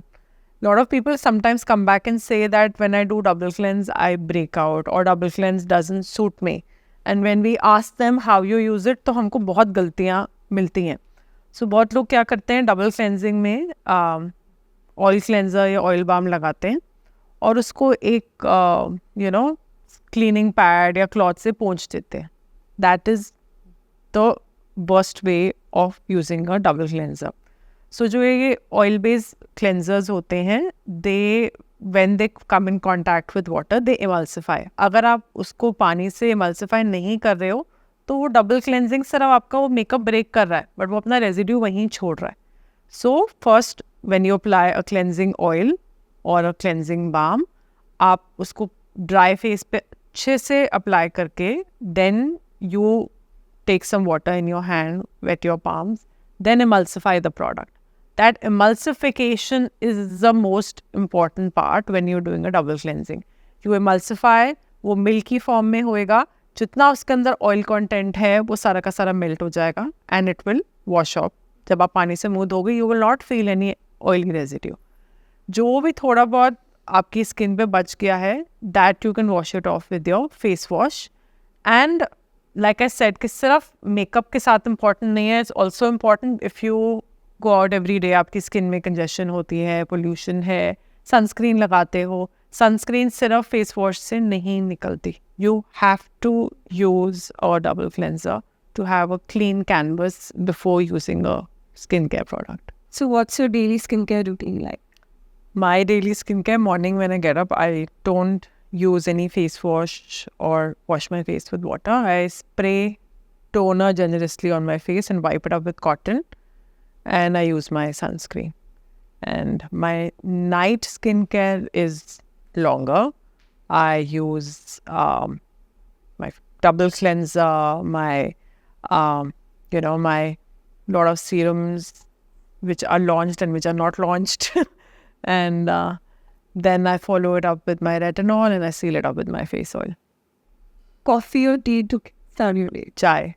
A lot of people sometimes come back and say that when I do double cleanse, I break out or double cleanse doesn't suit me. And when we ask them how you use it, तो हमको बहुत गलतियाँ मिलती हैं। So बहुत लोग क्या करते हैं, डबल क्लेंजिंग में ऑयल क्लेंजर या ऑयल बाम लगाते हैं और उसको एक क्लीनिंग पैड या क्लॉथ से पोंछ देते हैं। That is the worst way of using a double cleanser. So जो ये ऑयल बेस्ड क्लेंजर्स होते हैं, they when they come in contact with water they emulsify. अगर आप उसको पानी से इमल्सिफाई नहीं कर रहे हो तो वो डबल क्लेंजिंग सिर्फ आपका वो मेकअप ब्रेक कर रहा है, बट वो अपना रेजिड्यू वहीं छोड़ रहा है। So first when you apply a cleansing oil और अ क्लेंजिंग बाम, आप उसको ड्राई फेस पे अच्छे से अप्लाई करके then you take some water in your hand, wet your palms, then emulsify the product. That emulsification is the most important part when you're doing a double cleansing. You emulsify, वो milky form में होएगा, जितना उसके अंदर oil content है वो सारा का सारा melt हो जाएगा and it will wash off. जब आप पानी से मुँह धोगे you will not feel any oily residue. जो भी थोड़ा बहुत आपकी स्किन पे बच गया है, that you can wash it off with your face wash. And like I said कि सिर्फ मेकअप के साथ इम्पॉर्टेंट नहीं है, it's also important if you go out every day, आपकी स्किन में कंजेशन होती है, पोल्यूशन है, सनस्क्रीन लगाते हो, सनस्क्रीन सिर्फ फेस वॉश से नहीं निकलती। You have to use a double cleanser to have a clean canvas before using a skin care product. So what's your daily skincare routine like? My daily skincare, morning when I get up, I don't use any face wash or wash my face with water. I spray toner generously on my face and wipe it up with cotton, and I use my sunscreen. And my night skincare is longer. I use my double cleanser, my lot of serums which are launched and which are not launched, and then I follow it up with my retinol and I seal it up with my face oil. Coffee or tea to start your day? Chai.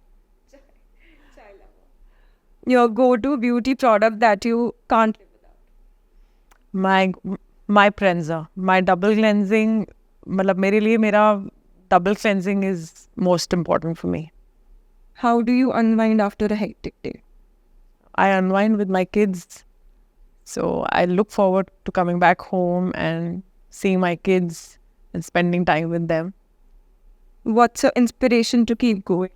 Your go-to beauty product that you can't live without? My cleanser. My double cleansing, मतलब मेरे लिए मेरा double cleansing is most important for me. How do you unwind after a hectic day? I unwind with my kids. So I look forward to coming back home and seeing my kids and spending time with them. What's your inspiration to keep going?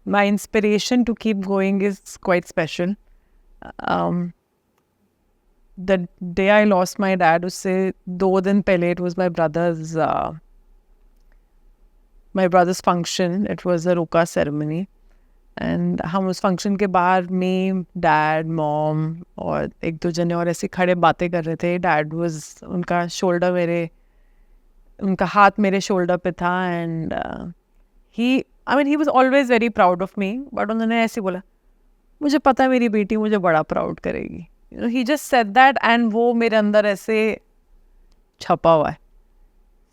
My inspiration to keep going is quite special. The day I lost my dad, उससे 2 दिन पहले, it was my brother's function. It was a ruka ceremony. And हम उस function के बाहर में dad, mom और 1-2 जने और ऐसे खड़े बातें कर रहे थे। डैड वाज, उनका हाथ मेरे शोल्डर पे था and he was always very proud of me, but उन्होंने ऐसे बोला, मुझे पता है मेरी बेटी मुझे बड़ा प्राउड करेगी। ही जस्ट सेड दैट एंड वो मेरे अंदर ऐसे छपा हुआ है.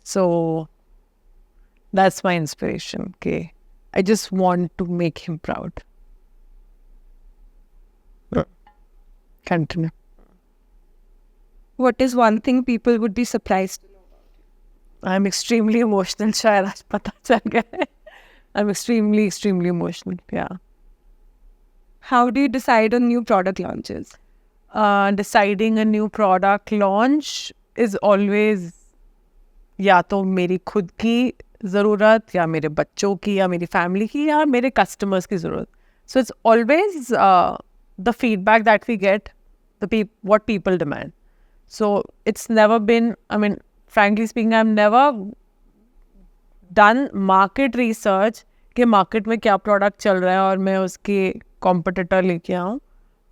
So that's my inspiration. Okay, I just want to make him proud. Continue. What is one thing people would be surprised to know? I'm extremely emotional. शायद आज पता चल गया है. I'm extremely emotional. Yeah. How do you decide on new product launches? Deciding a new product launch is always या तो मेरी खुद की ज़रूरत या मेरे बच्चों की या मेरी फैमिली की या मेरे कस्टमर्स की ज़रूरत. So it's always the feedback that we get, what people demand. So it's never been, I mean, frankly speaking, I've never done market research कि मार्केट में क्या प्रोडक्ट चल रहा है और मैं उसके कॉम्पिटिटर लेके आऊँ.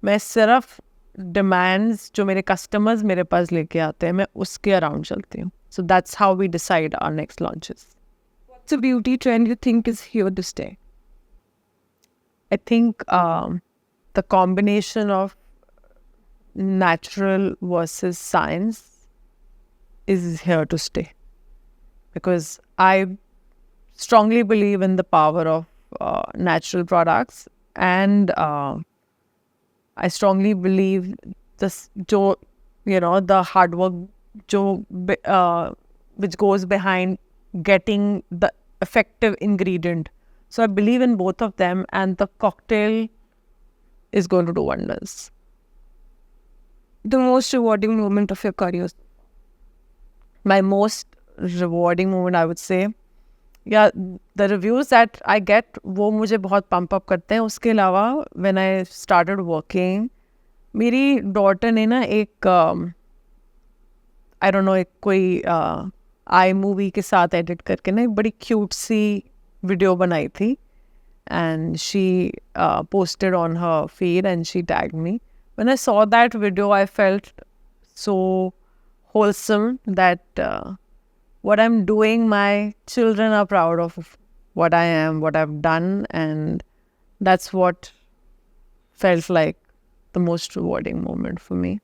मैं सिर्फ डिमांड्स जो मेरे कस्टमर्स मेरे पास लेके आते हैं मैं उसके अराउंड चलती हूँ. So that's how we decide our next launches. What's a beauty trend you think is here to stay? I think the combination of natural versus science is here to stay, because I strongly believe in the power of natural products, and I strongly believe this the hard work which goes behind getting the effective ingredient. So I believe in both of them, and the cocktail is going to do wonders. The most rewarding moment of your career? My most rewarding moment, I would say, yeah, the reviews that I get, वो मुझे बहुत pump up करते हैं. उसके अलावा when I started working, मेरी daughter ने ना एक I don't know, एक कोई आई मूवी के साथ एडिट करके ना एक बड़ी क्यूट सी वीडियो बनाई थी, and she posted on her feed and she tagged me. When I saw that video, I felt so wholesome that what I'm doing, my children are proud of what I am, what I've done, and that's what felt like the most rewarding moment for me.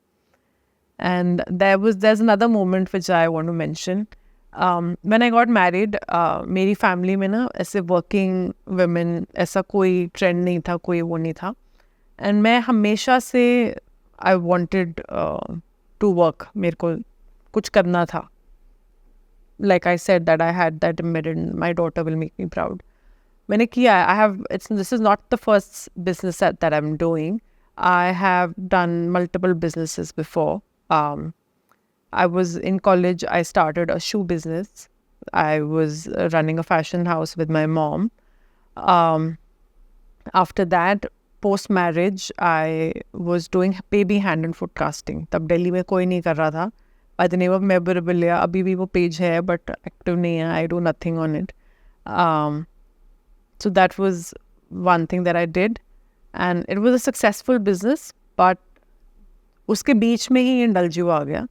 And there's another moment which I want to mention. When I got married, मेरी family में ना ऐसे working women ऐसा कोई trend नहीं था, कोई वो नहीं था. And मैं हमेशा से I wanted to work. मेरे को कुछ करना था. Like I said that I had that embedded, my daughter will make me proud. मैंने किया, this is not the first business that I'm doing. I have done multiple businesses before. I was in college, I started a shoe business. I was running a fashion house with my mom. After that, post-marriage, I was doing baby hand and foot casting. तब दिल्ली में कोई नहीं कर रहा था. By the name of Memorabilia, अभी भी वो page है, but active नहीं है. I do nothing on it. So that was one thing that I did. And it was a successful business, but उसके बीच में ही Indulgeo आ गया.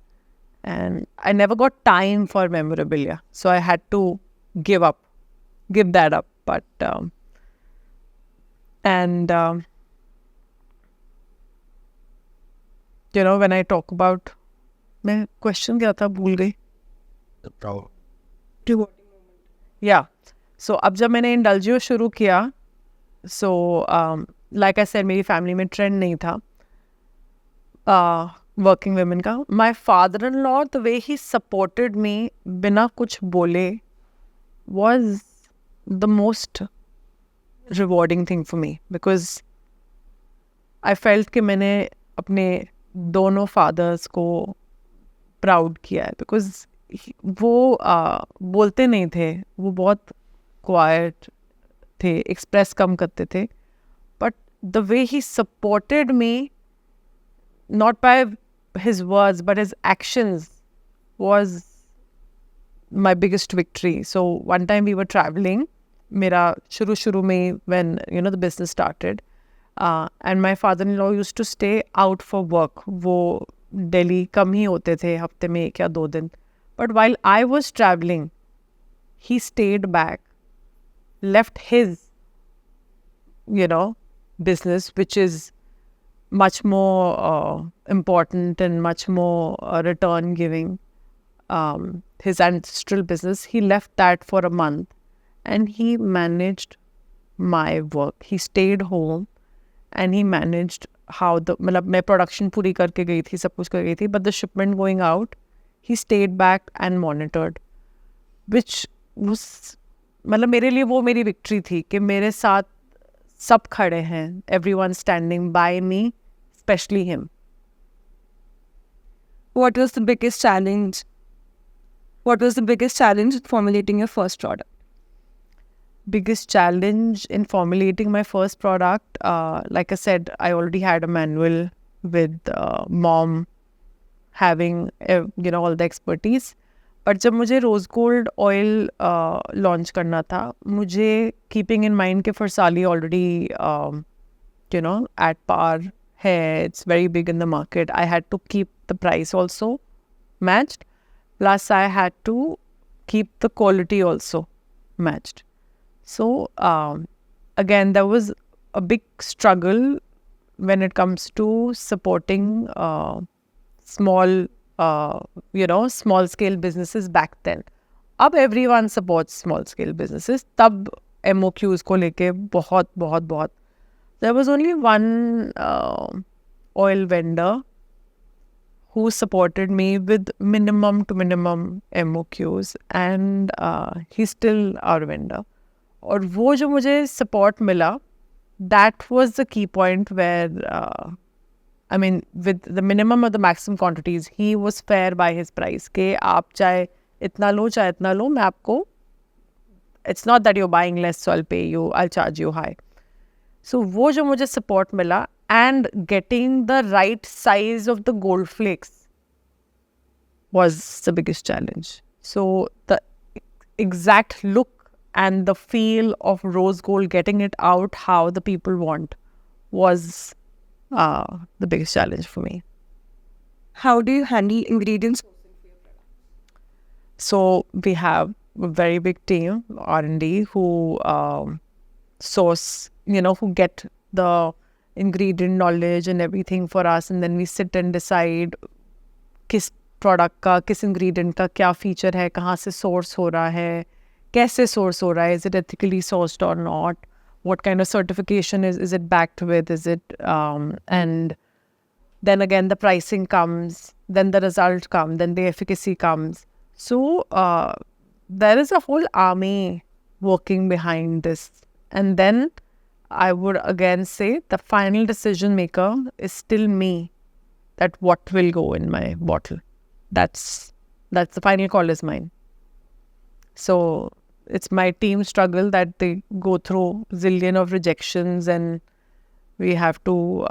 And I never got time for Memorabilia. So I had to give that up. But, when I talk about, मैं question क्या था भूल गई. Rewarding moment. Yeah. So अब जब मैंने Indulgeo शुरू किया, so like I said, मेरी family में trend नहीं था. Working women का. My father-in-law, the way he supported me बिना कुछ बोले was the most rewarding thing for me, because I felt कि मैंने अपने दोनों fathers को proud किया है, because वो बोलते नहीं थे, वो बहुत quiet थे, express कम करते थे, but the way he supported me, not by his words but his actions, was my biggest victory. So one time we were traveling, मेरा शुरू में when the business started, and my father-in-law used to stay out for work. वो दिल्ली कम ही होते थे, हफ्ते में 1 या 2 दिन. But while I was traveling, he stayed back, left his business, which is much more important and much more return giving, his ancestral business. He left that for a month and he managed my work. He stayed home and he managed how the मतलब मैं production पूरी करके गई थी, सब कुछ कर गई थी, but the shipment going out, he stayed back and monitored, which was मतलब मेरे लिए वो मेरी victory थी कि मेरे साथ सब खड़े हैं, everyone standing by me, especially him. What was the biggest challenge? What was the biggest challenge in formulating your first product? Biggest challenge in formulating my first product, like I said, I already had a manual with mom having all the expertise. But जब मुझे रोज gold oil launch करना था, मुझे keeping in mind कि फरसाली already at par है, it's very big in the market. I had to keep the price also matched, plus I had to keep the quality also matched. So again, there was a big struggle when it comes to supporting small small scale businesses back then. अब everyone supports small scale businesses. तब MOQs को लेके बहुत there was only one oil vendor who supported me with minimum to minimum MOQs, and he's still our vendor. और वो जो मुझे support मिला, that was the key point where I mean, with the minimum or the maximum quantities, he was fair by his price. कि आप चाहे इतना लो चाहे इतना लो, मैं आपको, it's not that you're buying less, so I'll pay you, I'll charge you high. So वो जो मुझे support मिला, and getting the right size of the gold flakes was the biggest challenge. So the exact look and the feel of rose gold, getting it out how the people want, was the biggest challenge for me. How do you handle ingredients? So we have a very big team, R&D, who source, who get the ingredient knowledge and everything for us, and then we sit and decide किस product का, किस ingredient का क्या feature है, कहाँ से source हो रहा है, कैसे source हो रहा है, is it ethically sourced or not, what kind of certification is it backed with, is it and then again the pricing comes, then the result comes, then the efficacy comes. So there is a whole army working behind this. And then I would again say the final decision maker is still me, that what will go in my bottle. That's the final call is mine. So it's my team struggle that they go through zillion of rejections, and we have to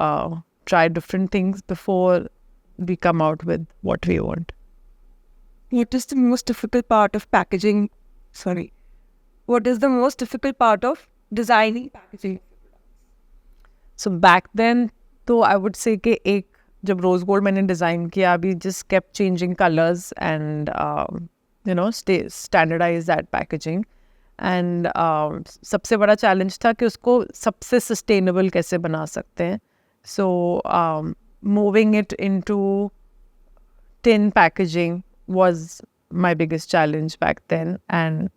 try different things before we come out with what we want. What is the most difficult part of packaging? What is the most difficult part of designing packaging? So back then, तो I would say कि एक जब rose gold मैंने design किया, we just kept changing colors and standardize that packaging. And सबसे बड़ा challenge था कि उसको सबसे sustainable कैसे बना सकते हैं. So moving it into tin packaging was my biggest challenge back then, and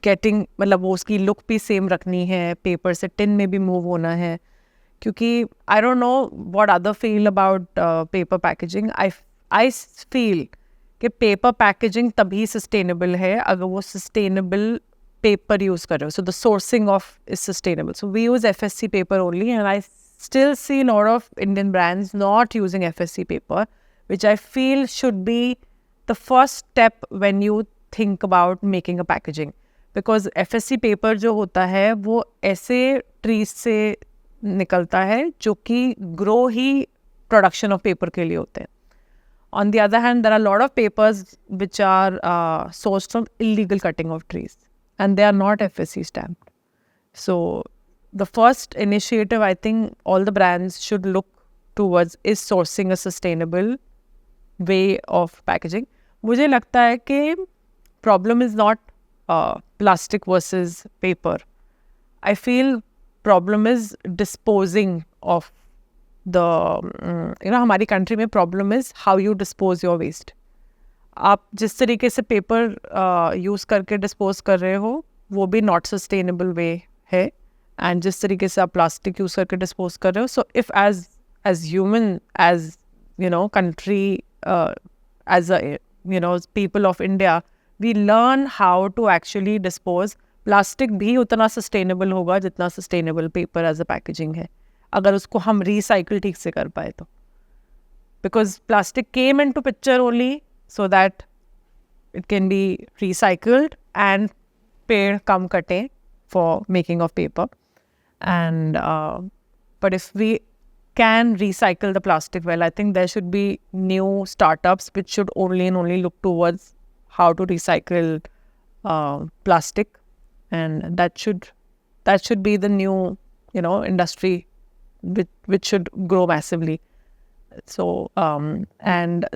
getting मतलब वो उसकी look भी same रखनी है, paper से tin में भी move होना है, क्योंकि I don't know what other feel about paper packaging. I feel कि paper packaging तभी sustainable है अगर वो sustainable paper use कर रहे हो. So the sourcing of is sustainable. So we use FSC paper only, and I still see a lot of Indian brands not using FSC paper, which I feel should be the first step when you think about making a packaging. Because FSC paper जो होता है वो ऐसे trees से निकलता है जो कि grow he production of paper के लिए होते हैं. On the other hand, there are a lot of papers which are sourced from illegal cutting of trees, and they are not FSC stamped. So the first initiative I think all the brands should look towards is sourcing a sustainable way of packaging. मुझे लगता है कि problem is not plastic versus paper. I feel problem is disposing of the हमारी country में problem is how you dispose your waste. आप जिस तरीके से पेपर यूज़ करके डिस्पोज कर रहे हो वो भी नॉट सस्टेनेबल वे है, एंड जिस तरीके से आप प्लास्टिक यूज़ करके डिस्पोज कर रहे हो, so if as human, as country, as a people of India, we learn how to actually dispose, plastic भी उतना सस्टेनेबल होगा जितना sustainable paper as a packaging है, अगर उसको हम रिसाइकिल ठीक से कर पाए तो. Because plastic came into picture only so that it can be recycled and पेड़ कम कटे for making of paper. And but if we can recycle the plastic well, I think there should be new startups which should only and only look towards how to recycle plastic, and that should be the new industry which should grow massively. So and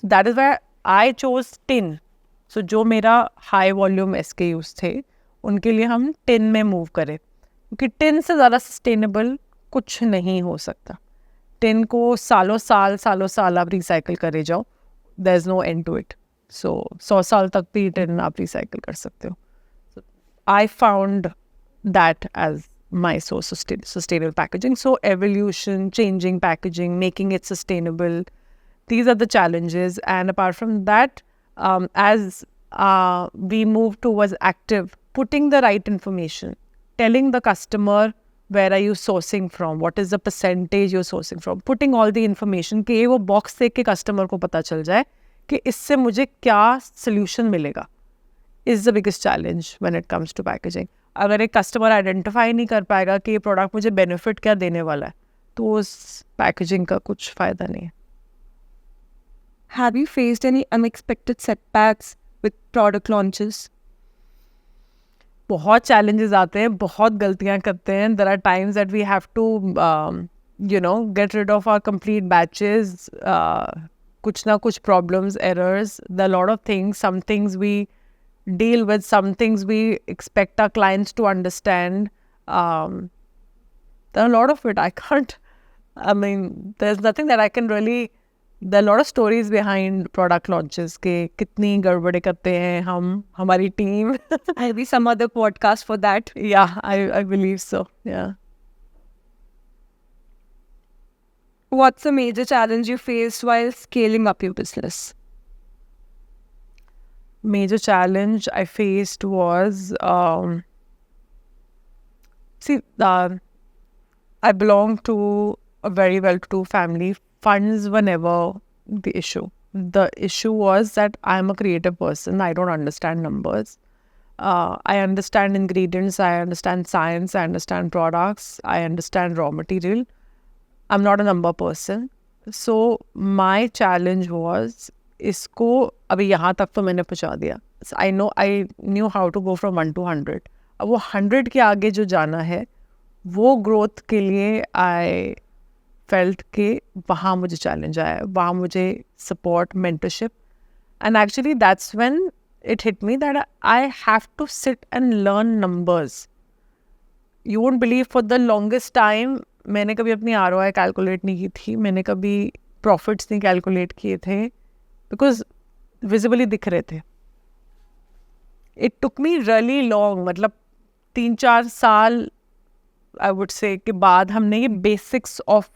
that is why I chose tin. So जो मेरा high volume SKUs थे उनके लिए हम tin में move करें, क्योंकि tin से ज़्यादा sustainable कुछ नहीं हो सकता. tin को सालों साल आप recycle करे जाओ, there is no end to it. So 100 साल तक भी tin आप recycle कर सकते हो. So, I found that as my source of sustainable packaging. So evolution, changing packaging, making it sustainable, these are the challenges. And apart from that, as we move towards active, putting the right information, telling the customer where are you sourcing from, what is the percentage you're sourcing from, putting all the information कि वो box देख के customer को पता चल जाए कि इससे मुझे क्या solution मिलेगा, is the biggest challenge when it comes to packaging. अगर एक कस्टमर आइडेंटिफाई नहीं कर पाएगा कि ये प्रोडक्ट मुझे बेनिफिट क्या देने वाला है, तो उस पैकेजिंग का कुछ फ़ायदा नहीं है. Have you faced any unexpected setbacks with product launches? बहुत चैलेंजेस आते हैं, बहुत गलतियाँ करते हैं. There are times that we have to get rid of our complete batches. कुछ ना कुछ problems, errors, there are a lot of things. Some things we deal with, some things we expect our clients to understand. There are a lot of it. There's nothing that I can really, there are a lot of stories behind product launches के कितनी गड़बड़े करते हैं हम, हमारी team. Maybe some other podcast for that. Yeah, I believe so. Yeah. What's a major challenge you faced while scaling up your business? Major challenge I faced was, I belong to a very well-to-do family. Funds were never the issue. The issue was that I'm a creative person. I don't understand numbers. I understand ingredients. I understand science. I understand products. I understand raw material. I'm not a number person. So my challenge was, इसको अभी यहाँ तक तो मैंने पहुँचा दिया. I knew how to go from 1 to 100. अब वो 100 के आगे जो जाना है, वो ग्रोथ के लिए I felt कि वहाँ मुझे चैलेंज आया, वहाँ मुझे support, mentorship, and actually that's when it hit me that I have to sit and learn numbers. You won't believe, for the longest time मैंने कभी अपनी ROI कैलकुलेट नहीं की थी, मैंने कभी प्रॉफिट्स नहीं कैलकुलेट किए थे, बिकॉज विजिबली दिख रहे थे. It took me really long, मतलब 3-4 साल आई वुड से के बाद हमने ये बेसिक्स ऑफ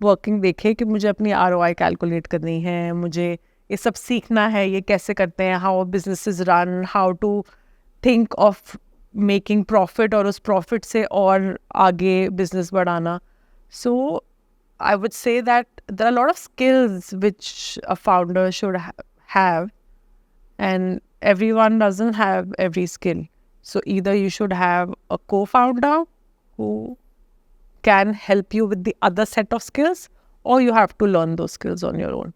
वर्किंग देखे कि मुझे अपनी ROI कैलकुलेट करनी है, मुझे ये सब सीखना है, ये कैसे करते हैं, how businesses run, how to think of making profit और उस प्रॉफिट से और आगे बिजनेस बढ़ाना. सो I would say that there are a lot of skills which a founder should have, and everyone doesn't have every skill. So either you should have a co-founder who can help you with the other set of skills, or you have to learn those skills on your own.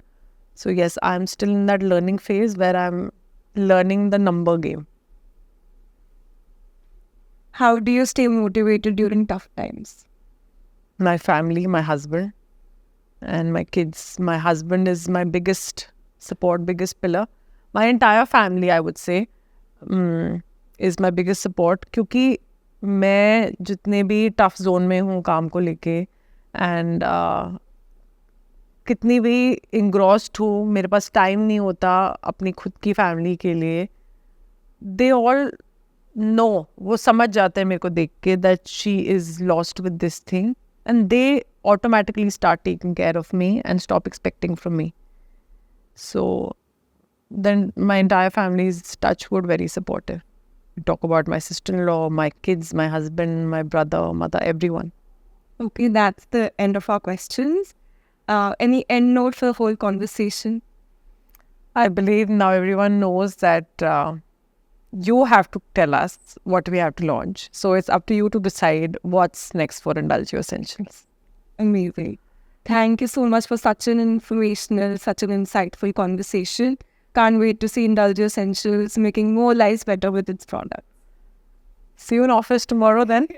So yes, I'm still in that learning phase where I'm learning the number game. How do you stay motivated during tough times? My family, my husband, and my kids. My husband is my biggest support, biggest pillar. My entire family, I would say, is my biggest support. क्योंकि मैं जितने भी tough zone में हूँ काम को लेके, and कितनी भी engrossed हूँ, मेरे पास टाइम नहीं होता अपनी खुद की फैमिली के लिए, they all know, वो समझ जाते हैं मेरे को देख के that she is lost with this thing, and they automatically start taking care of me and stop expecting from me. So then my entire family is touchwood very supportive. We talk about my sister-in-law, my kids, my husband, my brother, mother, everyone. Okay, that's the end of our questions. Any end note for the whole conversation? I believe now everyone knows that you have to tell us what we have to launch. So it's up to you to decide what's next for Indulgeo Essentials. Amazing. Thank you so much for such an informational, such an insightful conversation. Can't wait to see Indulgeo Essentials making more lives better with its products. See you in office tomorrow then.